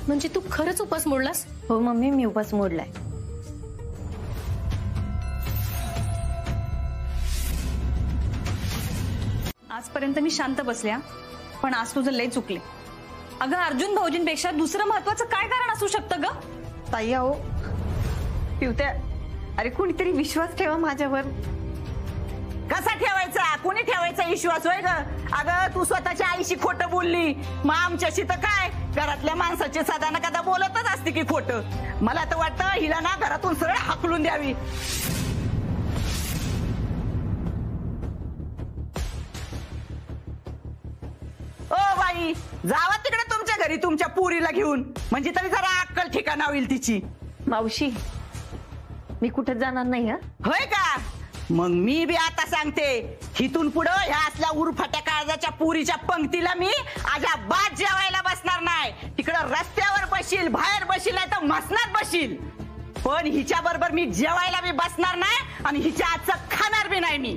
[SPEAKER 1] म्हणजे तू खरंच उपास मोडलास?
[SPEAKER 13] हो मम्मी मी उपास मोडलाय.
[SPEAKER 17] आजपर्यंत मी शांत बसल्या, पण आज तुझं लय चुकले. अगं अर्जुन भाऊजींपेक्षा दुसरं महत्वाचं काय कारण असू शकतं ग?
[SPEAKER 13] ताई अहो पिवत्या, अरे कोणीतरी विश्वास ठेवा माझ्यावर.
[SPEAKER 7] कसा ठेवायचा? कोणी ठेवायचा विश्वास होय ग? अगं तू स्वतःच्या आईशी खोटं बोलली, मग आमच्याशी तर काय, घरातल्या माणसाची सदा ना कदा बोलतच असते की खोटं. मला तर वाटतं हिला ना घरातून सरळ हाकलून द्यावी. ओ बाई, जावा तिकडे तुमच्या घरी तुमच्या पुरीला घेऊन, म्हणजे तरी जरा अक्कल ठिकाणा होईल तिची.
[SPEAKER 13] मावशी मी कुठे जाणार नाही. हा
[SPEAKER 7] होय का? मग मी बी आता सांगते, इथून पुढं ह्या असल्या उरफाट्या काळजाच्या पुरीच्या पंक्तीला मी अजिबात जेवायला बसणार नाही. तिकडं रस्त्यावर बशील, बाहेर बशील, नाही तर मसनात बशील, पण हिच्या बरोबर मी जेवायला बी बसणार नाही आणि हिच्या हातचं खाणार बी नाही मी.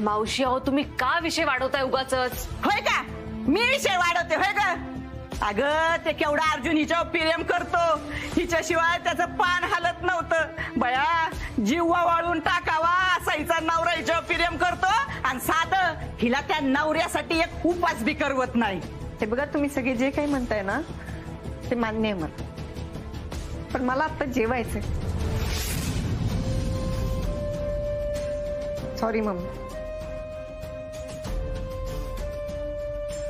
[SPEAKER 10] मावशी अहो तुम्ही का विषय वाढवताय उगाचच?
[SPEAKER 7] होय का मी विषय वाढवते होय ग? अगं ते केवढा अर्जुन हिच्यावर प्रेम करतो, हिच्याशिवाय त्याचं पान हलत नव्हतं. बया जीव वाळून टाकावा असा हिचा नवरा हिच्यावर प्रेम करतो आणि साधं हिला त्या नवऱ्यासाठी एक उपास बी करवत नाही.
[SPEAKER 13] हे बघा तुम्ही सगळे जे काही म्हणताय ना ते मान्य आहे मला, पण मला आता जेवायचंय. Sorry mummy.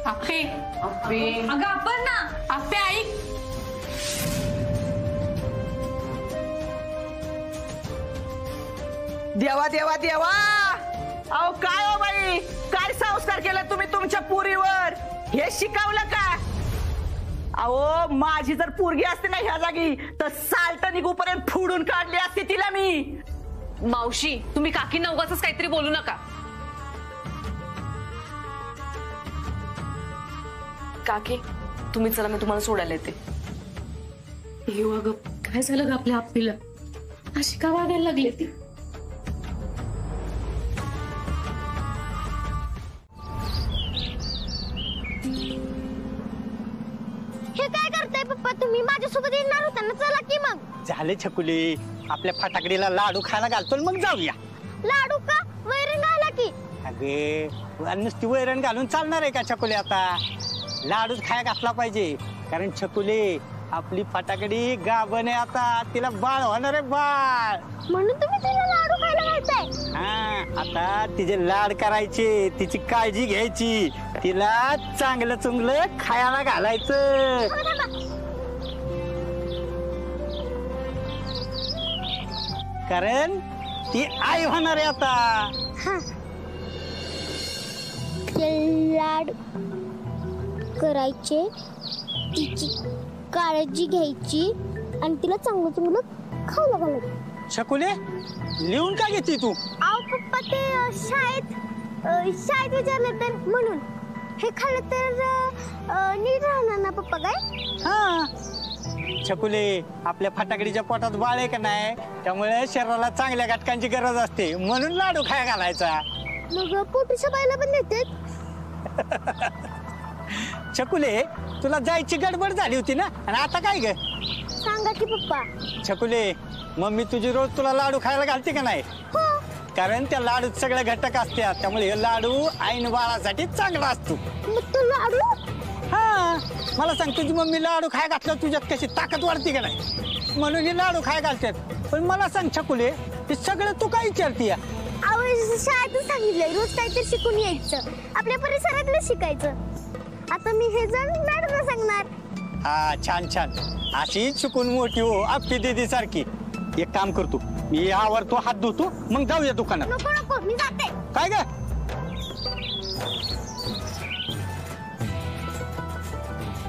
[SPEAKER 1] आप्पे
[SPEAKER 4] आप्पे अगं आपण ना
[SPEAKER 1] आप्पे आई
[SPEAKER 7] देवा देवा देवा, अहो काय हो बाई, काय संस्कार केला तुम्ही तुमच्या पुरीवर? हे शिकवलं का? अहो माझी जर पोरगी असते ना ह्या जागी तर साल्ट निघूपर्यंत फोडून काढली असती तिला मी.
[SPEAKER 10] मावशी तुम्ही काकींना उगाचच काहीतरी बोलू नका. काकी तुम्ही चला, मी तुम्हाला सोडायला येते.
[SPEAKER 1] येऊ अगं, काय झालं ग आपल्या आप्पीला? अशी का वागायला लागली ती?
[SPEAKER 18] हे काय करताय पप्पा तुम्ही? माझ्यासोबत येणार होता ना, चला की मग.
[SPEAKER 12] झाले छकुली, आपल्या फटाकडीला लाडू खायला घालतो मग जाऊया.
[SPEAKER 18] लाडू का? वैरण घाला की.
[SPEAKER 12] अगे नुसती वैरण घालून चालणार आहे का छकुली? आता लाडूच खाया घातला पाहिजे, कारण छकुली आपली फटाकडी गाभण आहे, आता तिला बाळ होणार आहे, बाळ.
[SPEAKER 18] म्हणून तुम्ही तिला लाडू खायला घालताय?
[SPEAKER 12] हा, आता तिचे लाड करायचे, तिची काळजी घ्यायची, तिला चांगलं चुंगलं खायला घालायचं. कारण ती आई होणार आहे आता.
[SPEAKER 18] लाड करायचे, तिची काळजी घ्यायची आणि तिला चांगलं चांगलं खायला घालायचं.
[SPEAKER 12] छकुले लिहून का घेते तू?
[SPEAKER 18] अहो पप्पा ते शाळेत विचारलं तर म्हणून. हे खाल्लं तर नीट राहणार ना पप्पा? काय?
[SPEAKER 12] हा छकुले, आपल्या फटाकडीच्या पोटात बाळ आहे का नाही, त्यामुळे शरीराला चांगल्या घटकांची गरज असते, म्हणून लाडू खाया घालायचा.
[SPEAKER 18] मग पोटीच्या बायला पण देते?
[SPEAKER 12] छकुले तुला जायची गडबड झाली होती ना, आणि आता काय ग?
[SPEAKER 18] सांगा की पप्पा.
[SPEAKER 12] छकुले मम्मी तुझी रोज तुला लाडू खायला घालते का नाही? कारण त्या लाडूत सगळे घटक असतात, त्यामुळे हे लाडू ऐन बाळासाठी चांगला असतो.
[SPEAKER 18] मग तो लाडू?
[SPEAKER 12] हा, मला सांग, तुझी मम्मी लाडू खाया घातल्यावर तुझ्यात कशी ताकद वाढते का नाही, म्हणून हे लाडू खाया घालतात. पण मला सांग छकुले, ते सगळं तू काय विचारतीय?
[SPEAKER 18] शाळेतच सांगितलंय रोज काहीतरी शिकून यायचं, आपल्या परिसरातलं शिकायचं. आता मी हे जण मॅडमला सांगणार.
[SPEAKER 12] हा, छान छान, अशी शिकून मोठी हो आप्पी दीदी सारखी. एक काम करतो, मी आवरतो, हात धुतो, मग जाऊया दुकानात.
[SPEAKER 18] नको नको, मी जाते.
[SPEAKER 12] काय ग?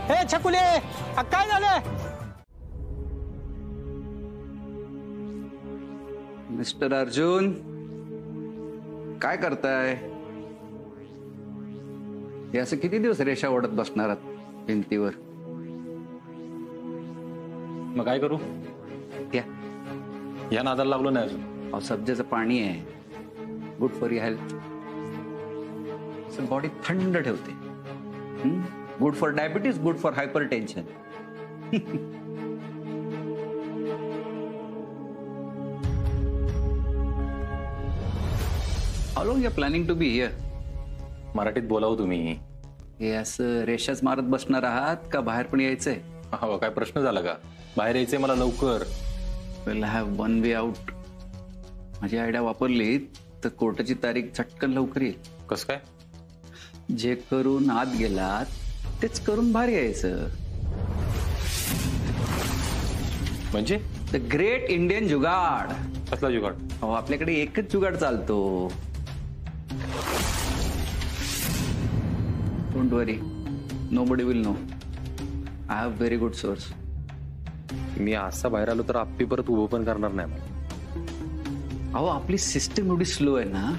[SPEAKER 12] हे छकुले, काय झालं?
[SPEAKER 14] मिस्टर अर्जुन काय करताय? हे असं किती दिवस रेषा ओढत बसणार आहात भिंतीवर?
[SPEAKER 11] मग काय करू? या नादाला लागलो नाही अजून.
[SPEAKER 14] सब्जाचं पाणी आहे, good for your health. Body थंड ठेवते. Good for diabetes, good for hypertension. How long you are planning to be here?
[SPEAKER 11] मराठीत बोलावं तुम्ही.
[SPEAKER 14] हे असं रेषाच मारत बसणार आहात का बाहेर पण यायचंय?
[SPEAKER 11] हो, काय प्रश्न झाला का? बाहेर यायचंय मला लवकर.
[SPEAKER 14] Will have one way out. माझी आयडिया वापरली तर कोर्टाची तारीख झटकन लवकर येईल.
[SPEAKER 11] कसं काय?
[SPEAKER 14] जे करून आत गेलात तेच करून बाहेर यायचं.
[SPEAKER 11] म्हणजे
[SPEAKER 14] द ग्रेट इंडियन जुगाड.
[SPEAKER 11] कसला जुगाड?
[SPEAKER 14] हो, आपल्याकडे एकच जुगाड चालतो. Don't worry, nobody will know. I have very good source.
[SPEAKER 11] मी असा बाहेर आलो तर आप्पी परत उभं पण करणार नाही.
[SPEAKER 14] अहो आपली सिस्टम एवढी स्लो आहे ना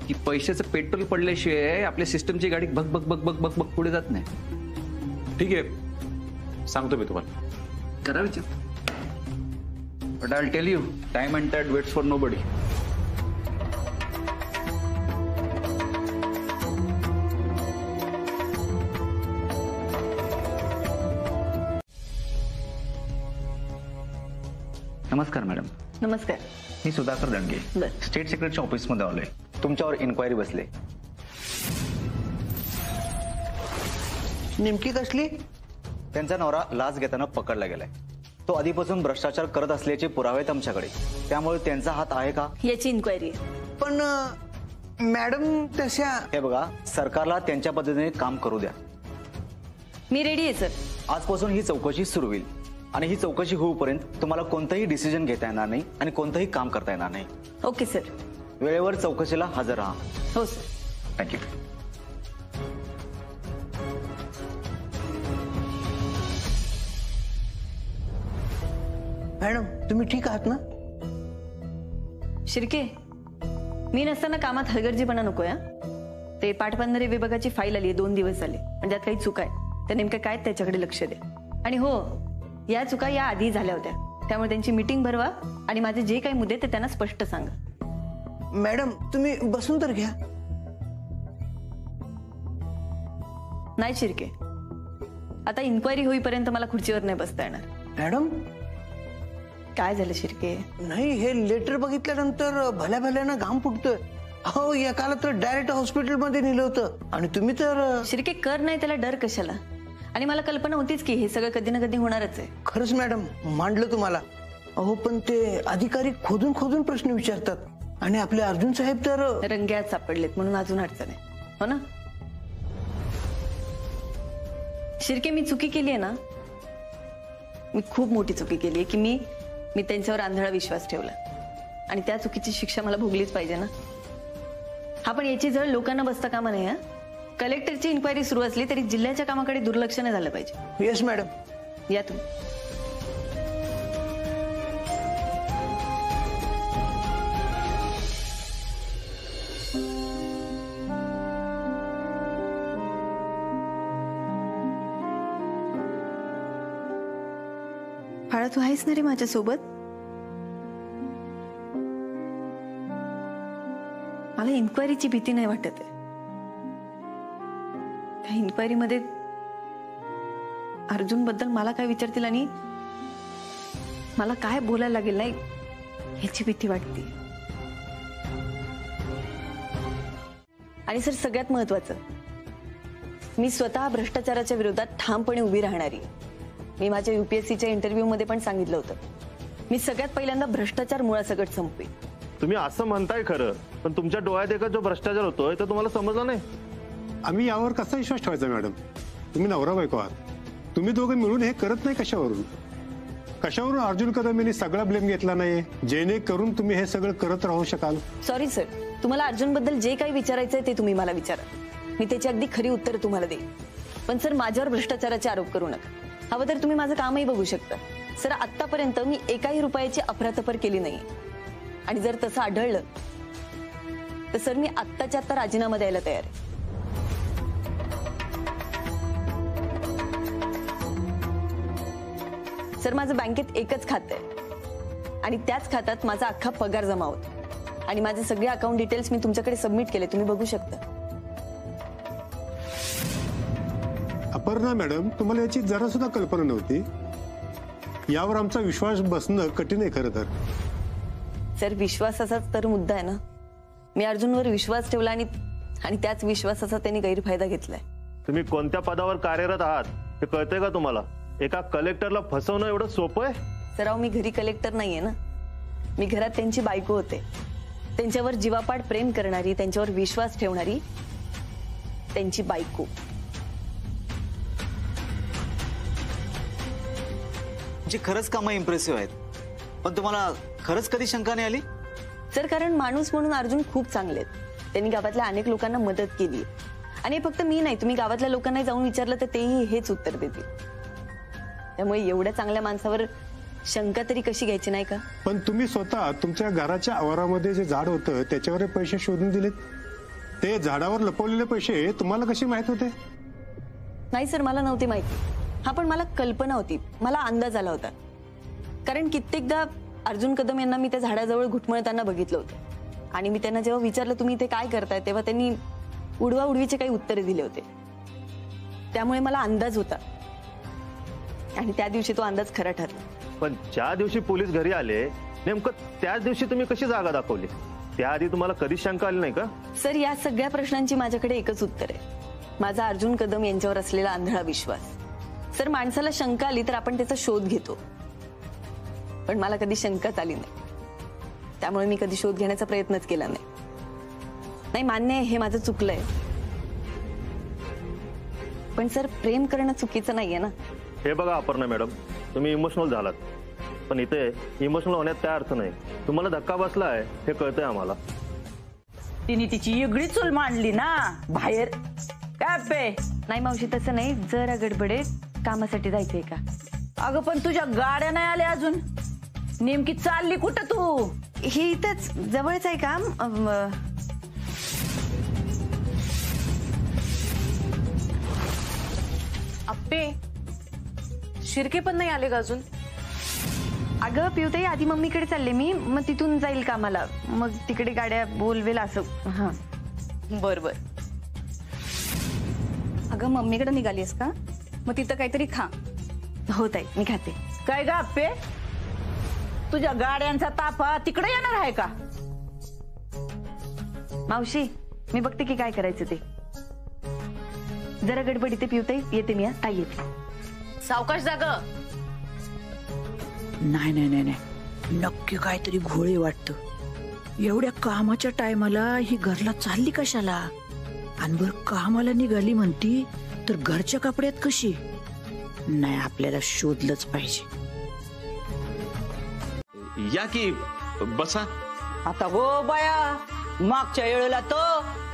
[SPEAKER 14] की पैशाचं पेट्रोल पडल्याशिवाय आपल्या सिस्टमची गाडी बग बग बग बग बग बग पुढे जात नाही.
[SPEAKER 11] ठीक आहे, सांगतो मी तुम्हाला.
[SPEAKER 14] करा विचार. But I will tell you, time and tide waits for nobody. नमस्कार मॅडम.
[SPEAKER 7] नमस्कार.
[SPEAKER 14] मी सुधाकर दंगे, स्टेट सेक्रेटरीच्या ऑफिसमध्ये आलोय. तुमच्यावर इन्क्वायरी बसले.
[SPEAKER 3] नेमकी कसली?
[SPEAKER 14] त्यांचा नवरा लाच घेताना पकडला गेलाय. तो आधीपासून भ्रष्टाचार करत असल्याचे पुरावे आहेत आमच्याकडे. त्यामुळे त्यांचा हात आहे का
[SPEAKER 7] याची इन्क्वायरी.
[SPEAKER 3] पण मॅडम तशा.
[SPEAKER 14] हे बघा, सरकारला त्यांच्या पद्धतीने काम करू द्या.
[SPEAKER 7] मी रेडी आहे सर.
[SPEAKER 14] आजपासून ही चौकशी सुरू होईल आणि ही चौकशी होईपर्यंत तुम्हाला कोणताही डिसिजन घेता येणार नाही आणि कोणतंही काम करता येणार नाही.
[SPEAKER 7] Okay sir.
[SPEAKER 14] वेळेवर चौकशीला हजर राहा.
[SPEAKER 7] हो सर.
[SPEAKER 14] थँक्यू.
[SPEAKER 3] मॅडम तुम्ही ठीक आहात ना?
[SPEAKER 7] शिर्के, मी नसताना कामात हलगर्जीपणा नको या. ते पाटबंधारे विभागाची फाईल आली 2 दिवस झाले. म्हणजे त्यात काही चुका आहे, तर नेमकं काय त्याच्याकडे लक्ष द्या. आणि हो, या चुका या आधी झाल्या होत्या, त्यामुळे त्यांची मीटिंग भरवा आणि माझे जे काही मुद्दे ते त्यांना स्पष्ट सांगा.
[SPEAKER 3] मॅडम तुम्ही बसून तर घ्या.
[SPEAKER 7] नाही शिर्के, आता इन्क्वायरी होईपर्यंत मला खुर्चीवर नाही बसता येणार.
[SPEAKER 3] मॅडम
[SPEAKER 7] काय झालं शिर्के?
[SPEAKER 3] नाही, हे लेटर बघितल्यानंतर भल्या भल्यानं घाम फुटतोय. हो, एकाला तर डायरेक्ट हॉस्पिटलमध्ये नेलं होतं आणि तुम्ही तर.
[SPEAKER 7] शिर्के, कर नाही त्याला डर कशाला? आणि मला कल्पना होतीच की हे सगळं कधी ना कधी होणारच आहे.
[SPEAKER 3] खरंच मॅडम, मांडलं तुम्हाला. अहो पण ते अधिकारी खोदून खोदून प्रश्न विचारतात आणि आपले अर्जुन साहेब तर
[SPEAKER 7] रंग्यात सापडलेत म्हणून अजून अडचण आहे. हो ना शिर्के, मी चुकी केली आहे ना. मी खूप मोठी चुकी केली आहे की मी त्यांच्यावर आंधळा विश्वास ठेवला आणि त्या चुकीची शिक्षा मला भोगलीच पाहिजे ना. हा, पण याची जळ लोकांना बसता कामा नाही. कलेक्टरची इन्क्वायरी सुरू असली तरी जिल्ह्याच्या कामाकडे दुर्लक्ष नाही झालं पाहिजे.
[SPEAKER 3] Yes madam.
[SPEAKER 7] या तुम्ही.
[SPEAKER 13] फाळा, तू आहेस ना रे माझ्यासोबत?
[SPEAKER 7] मला इन्क्वायरीची भीती नाही वाटत आहे. त्या इन्क्वायरीमध्ये अर्जुन बद्दल मला काय विचारतील आणि मला काय बोलायला लागेल नाही याची भीती वाटते. आणि सर, सगळ्यात महत्वाचं, मी स्वतः भ्रष्टाचाराच्या विरोधात ठामपणे उभी राहणारी. मी माझ्या UPSCच्या इंटरव्ह्यू मध्ये पण सांगितलं होतं, मी सगळ्यात पहिल्यांदा भ्रष्टाचार मुळासकट संपवेन.
[SPEAKER 19] तुम्ही असं म्हणताय खरं, पण तुमच्या डोळ्यात एका जो भ्रष्टाचार होतोय तो तुम्हाला समजला नाही.
[SPEAKER 20] आम्ही यावर कसा विश्वास ठेवायचा मॅडम? तुम्ही नवरा बायको आहात, तुम्ही दोघं मिळून हे करत नाही. कशावरून अर्जुन कदम यांनी सगळा ब्लेम घेतला नाही, जेणेकरून तुम्ही हे सगळं करत राहू शकाल?
[SPEAKER 7] सॉरी सर, तुम्हाला अर्जुन बद्दल जे काही विचारायचंय ते तुम्ही मला विचारा. मी त्याची अगदी खरी उत्तर तुम्हाला देईन. पण सर, माझ्यावर भ्रष्टाचाराचे आरोप करू नका. हवं तर तुम्ही माझं कामही बघू शकता. सर, आतापर्यंत मी एकाही रुपयाची अफरातफर केली नाही आणि जर तसं आढळलं तर सर मी आत्ताच्या आत्ता राजीनामा द्यायला तयार आहे. सर, माझं बँकेत एकच खातं आहे आणि त्याच खात्यात माझा अख्खा पगार जमा होतो आणि माझे सगळे अकाउंट डिटेल्स मी तुमच्याकडे सबमिट केले, तुम्ही बघू शकता.
[SPEAKER 20] अपर्णा मॅडम, तुम्हाला याची जरा सुद्धा कल्पना नव्हती. यावर आमचा विश्वास बसणं कठीण आहे खरं तर.
[SPEAKER 7] सर, विश्वासाचाच तर मुद्दा आहे ना. मी अर्जुनवर विश्वास ठेवला आणि त्याच विश्वासाचा त्यांनी गैरफायदा घेतलाय.
[SPEAKER 19] तुम्ही कोणत्या पदावर कार्यरत आहात हे कळतंय का तुम्हाला? एका कलेक्टरला फसवणं एवढं सोपं आहे?
[SPEAKER 7] सराव, मी घरी कलेक्टर नाहीये ना. मी घरात त्यांची बायको होते. त्यांच्यावर जीवापाड प्रेम करणारी, त्यांच्यावर विश्वास ठेवणारी त्यांची बायको.
[SPEAKER 14] जी खरंच कामं इम्प्रेसिव्ह आहेत, पण तुम्हाला खरंच कधी शंका नाही आली?
[SPEAKER 7] सर, कारण माणूस म्हणून अर्जुन खूप चांगले आहेत. त्यांनी गावातल्या अनेक लोकांना मदत केली आणि फक्त मी नाही, तुम्ही गावातल्या लोकांना जाऊन विचारलं तर तेही हेच उत्तर देतील. त्यामुळे एवढ्या चांगल्या माणसावर
[SPEAKER 15] शंका तरी कशी घ्यायची नाही का?
[SPEAKER 20] पण तुम्ही स्वतः तुमच्या घराच्या आवारामध्ये जे झाड होतं त्याच्यावर पैसे शोधून दिलेत. ते झाडावर लपवलेले पैसे तुम्हाला कसे माहित होते?
[SPEAKER 15] नाही सर, मला नव्हते माहिती. हा, पण मला कल्पना होती, मला अंदाज आला होता. कारण कित्येकदा अर्जुन कदम यांना मी त्या झाडाजवळ घुटमळताना बघितलं होतं आणि मी त्यांना जेव्हा विचारलं तुम्ही इथे काय करताय, तेव्हा त्यांनी उडवाउडवीचे काही उत्तरे दिले होते. त्यामुळे मला अंदाज होता आणि त्या दिवशी तो अंदाज खरा ठरला.
[SPEAKER 19] पण ज्या दिवशी पोलीस घरी आले नेमकं त्याच दिवशी तुम्ही कशी जागा दाखवली? त्याआधी तुम्हाला कधीच शंका आली नाही का?
[SPEAKER 15] सर, या सगळ्या प्रश्नांची माझ्याकडे एकच उत्तर आहे. माझा अर्जुन कदम यांच्यावर असलेला आंधळा विश्वास. सर, माणसाला शंका आली तर आपण त्याचा शोध घेतो, पण मला कधी शंकाच आली नाही. त्यामुळे मी कधी शोध घेण्याचा प्रयत्नच केला नाही. नाही, मान्य आहे हे माझं चुकलंय, पण सर प्रेम करणं चुकीचं नाहीये ना.
[SPEAKER 19] हे बघा अपर्णा मॅडम, तुम्ही इमोशनल झालात, पण इथे इमोशनल होण्यात काय अर्थ नाही. तुम्हाला धक्का बसलाय हे कळतंय आम्हाला.
[SPEAKER 7] तिने तिची वेगळी चूल मांडली ना बाहेर. काय
[SPEAKER 15] नाही मावशी, तसं नाही. जरा गडबडीत कामासाठी जायचंय का?
[SPEAKER 7] अगं पण तुझ्या गाड्या नाही आल्या अजून. नेमकी चालली कुठं तू?
[SPEAKER 15] हे इथंच जवळच आहे काम.
[SPEAKER 10] अप्पे, शिर्के पण नाही आले का अजून?
[SPEAKER 15] अगं पिवताई, आधी मम्मीकडे चालले मी, मग तिथून जाईल कामाला, मग तिकडे गाड्या बोलवेल असं. हा,
[SPEAKER 10] बर बर.
[SPEAKER 17] अगं मम्मीकडे निघालीस का? मग तिथं काहीतरी खा.
[SPEAKER 15] होत आहे, मी खाते.
[SPEAKER 7] काय ग अप्पे, तुझ्या गाड्यांचा ताफा तिकडे येणार आहे का?
[SPEAKER 15] मावशी, मी बघते की काय करायचं ते. जरा गडबडी ते पिवताई, येते मी. ताई येते.
[SPEAKER 10] सावकाश जाग.
[SPEAKER 21] नाही नाही नाही नाही, नक्की काहीतरी घोळे वाटतं. एवढ्या कामाच्या टायमाला ही घरला चालली कशाला? आणि बरं कामाला निघाली म्हणती तर घरच्या कपड्यात कशी? नाही, आपल्याला शोधलंच पाहिजे.
[SPEAKER 2] या की बसा.
[SPEAKER 7] आता हो बाया, मागच्या वेळेला तो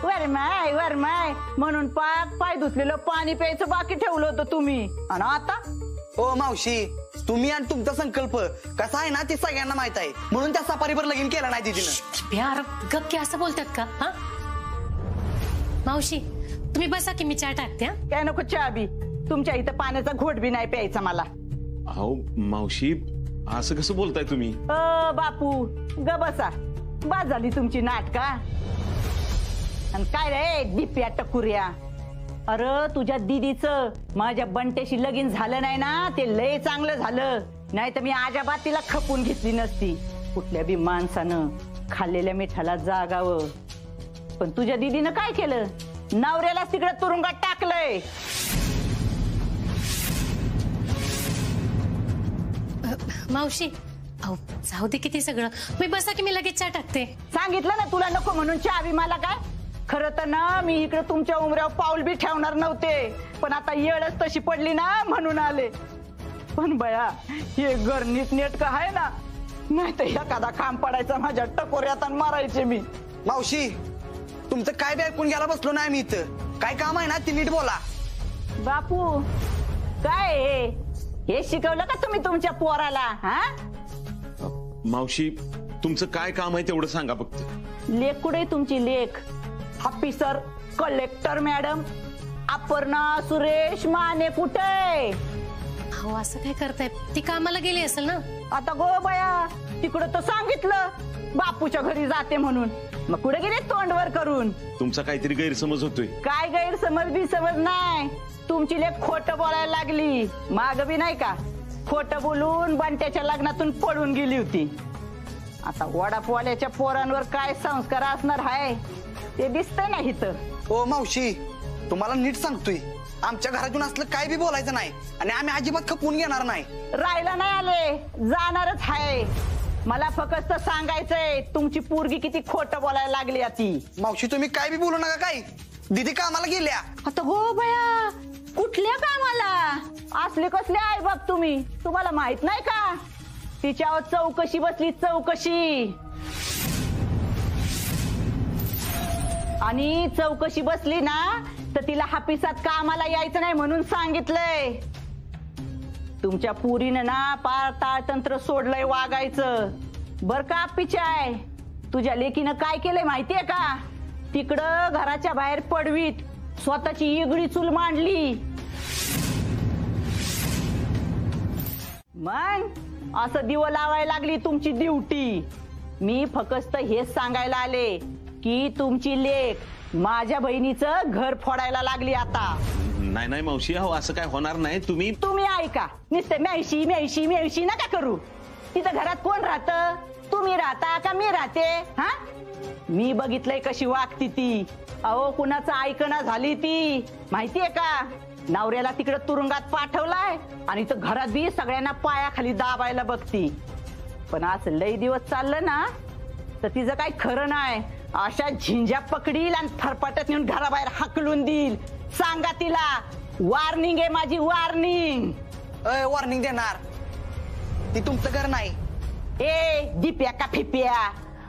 [SPEAKER 7] वरमाय म्हणून पाय धुतलेलं पाणी प्यायचं बाकी ठेवलं होतं तुम्ही, आणि आता?
[SPEAKER 3] ओ मावशी, तुम्ही आणि तुमचा संकल्प कसा आहे ना ते सगळ्यांना माहित आहे, म्हणून त्या सफारीवर लगीन केला नाही दिदीनं.
[SPEAKER 1] यार गप्पे असं बोलतात का? हा मावशी, तुम्ही बसा की मी चहा टाकते.
[SPEAKER 7] काय नको चहा बी, तुमच्या इथं पाण्याचा घोट बी नाही प्यायचा मला.
[SPEAKER 2] अहो मावशी, असं कसं बोलताय तुम्ही?
[SPEAKER 7] बापू ग बसा, बाद झाली तुमची नाटका. आणि काय रे दिप्या टकुऱ्या, अरे तुझ्या दीदीचं माझ्या बंट्याशी लगीन झालं नाही ना, ते लय चांगलं झालं. नाही तर मी आजाबात तिला खपून घेतली नसती. कुठल्या बी माणसानं खाल्लेल्या मिठाला जागावं. पण तुझ्या दीदीनं काय केलं? नवऱ्याला तिकडे तुरुंगात टाकलंय.
[SPEAKER 1] मावशी, अहो जाऊ दे किती सगळं. मी बसा की मी लगेच चहा टाकते.
[SPEAKER 7] सांगितलं ना तुला नको म्हणून चहा बी. मला काय खरं तर ना, मी इकडे तुमच्या उमऱ्यावर पाऊल बी ठेवणार नव्हते, पण आता येळच तशी पडली ना म्हणून आले. पण बया, हे घर नीटनेटकं आहे ना, नाही तर एखादा काम पडायचा माझ्या टकोऱ्यात आणि मारायचे मी.
[SPEAKER 3] मावशी, तुमचं काय बी ऐकून घ्यायला बसलो नाही मी इथं. काय काम आहे ना ते नीट बोला.
[SPEAKER 7] बापू काय हे शिकवलं का तुम्ही तुमच्या पोराला? हा
[SPEAKER 2] मावशी, तुमचं काय काम आहे तेवढं सांगा फक्त.
[SPEAKER 7] लेख कुठे तुमची? लेख officer collector madam Aparna Suresh Mane कुठे?
[SPEAKER 1] अहो असं काय करताय? ती कामाला गेली असेल ना.
[SPEAKER 7] आता गो बया, तिकडं तर सांगितलं बापूच्या घरी जाते म्हणून, मग कुठे गेले तोंडवर करून?
[SPEAKER 2] तुमचा काहीतरी गैरसमज होतोय.
[SPEAKER 7] काय गैरसमज बी समज नाही. तुमची लेख खोटं बोलायला लागली. माग बी नाही का खोटं बोलून बंट्याच्या लग्नातून पळून गेली होती. आता वडापवाल्याच्या पोरांवर काय संस्कार असणार आहे ते दिसतंय ना इथं.
[SPEAKER 3] ओ मावशी, तुम्हाला नीट सांगतोय, आमच्या घरातून असलं काय बी बोलायचं नाही आणि आम्ही अजिबात खपून घेणार नाही.
[SPEAKER 7] राहायला नाही आले, जाणारच आहे. मला फक्त सांगायचंय तुमची पोरगी किती खोटं बोलायला लागली ती.
[SPEAKER 3] मावशी तुम्ही काय बी बोलू नका. काय दीदी कामाला गेल्या.
[SPEAKER 7] आता हो बया, कुठल्या कामाला? असले कसले आई बाप तुम्ही? तुम्हाला माहित नाही का तिच्यावर चौकशी बसली? चौकशी. आणि चौकशी बसली ना तर तिला हापिसात कामाला यायचं नाही म्हणून सांगितलंय. तुमच्या पुरीनं ना पार ताळतंत्र सोडलंय वागायचं. बर का पिचाय, तुझ्या लेकीनं काय केलंय माहितीये का? तिकडं घराच्या बाहेर पडवीत स्वतःची इगळी चूल मांडली. मग असं दिवं लावायला लागली तुमची ड्युटी. मी फक्त हेच सांगायला आले की तुमची लेक माझ्या बहिणीचं घर फोडायला लागली आता.
[SPEAKER 2] नाही नाही मावशी, अहो असं काय होणार नाही.
[SPEAKER 7] तुम्ही ऐका, नुसते म्याशी म्याशी म्याशी नका करू. तिथं घरात कोण राहतं? तुम्ही राहता का मी राहते? हा, मी बघितलंय कशी वागती ती. अहो कुणाचं ऐकणं झाली ती माहितीये का? नवऱ्याला तिकडे तुरुंगात पाठवलाय आणि इथं घरात बी सगळ्यांना पायाखाली दाबायला बघती. पण असं लई दिवस चाललं ना तर तिचं काही खरं नाही. अशा झिंज्या पकडील आणि फरफाटत नेऊन घराबाहेर हाकलून देईल. सांगा तिला, वॉर्निंग आहे माझी, वॉर्निंग.
[SPEAKER 3] वॉर्निंग देणार? ती तुमचं घर नाही.
[SPEAKER 7] ए दिप्या का फिप्या,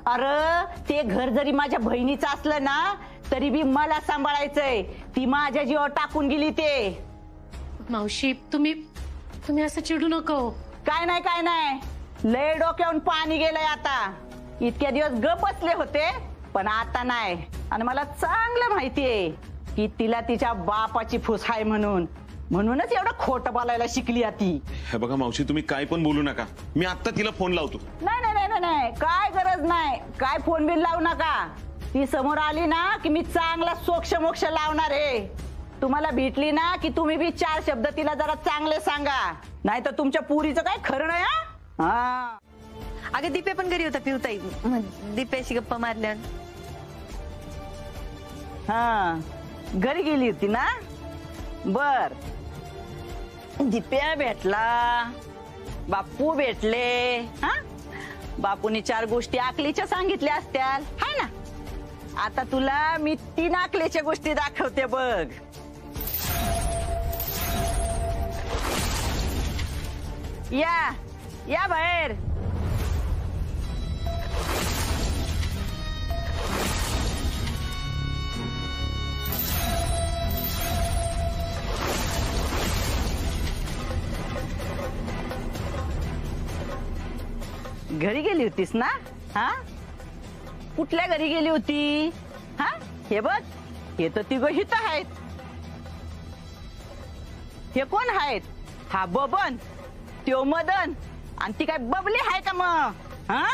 [SPEAKER 7] अरे ते घर जरी माझ्या बहिणीचं असलं ना तरी बी मला सांभाळायचंय. ती माझ्या जीवावर टाकून गेली ते.
[SPEAKER 1] मावशी तुम्ही असं चिडू नको.
[SPEAKER 7] काय नाही काय नाही, लय डोक्यावरून पाणी गेलंय आता. इतक्या दिवस गप बसले होते पण आता नाही. आणि मला चांगलं माहितीये की तिला तिच्या बापाची फुस आहे म्हणूनच एवढं खोटं बोलायला शिकली ती.
[SPEAKER 2] हे बघा मावशी, तुम्ही काय पण बोलू नका. मी आता तिला फोन लावतो.
[SPEAKER 7] नाही नाही नाही नाही, काय गरज नाही. काय फोन बिल लावू नका. ती समोर आली ना की मी चांगला सोक्ष मोक्ष लावणार आहे. तुम्हाला भेटली ना की तुम्ही बी 4 शब्द तिला जरा चांगले सांगा, नाही तर तुमच्या पुरीचं काय खरं नाही. हा,
[SPEAKER 15] अगं दिप्या पण घरी होता पिवताई, दिप्याशी गप्पा मारल्या.
[SPEAKER 7] हा, घरी गेली होती ना. बर, दिप्या भेटला, बापू भेटले. हा, बापूनी 4 गोष्टी आकलीच्या सांगितल्या असत्याल, हाय ना. आता तुला मी 3 आकलीच्या गोष्टी दाखवते बघ. या बाहेर. घरी गेली होतीस ना? हा, कुठल्या घरी गेली होती? हा, हे बघ, हे तर तिघ हित आहेत. हे कोण आहेत? हा बबन, त्यो मदन, आणि ती काय बबली आहे का मग? हा,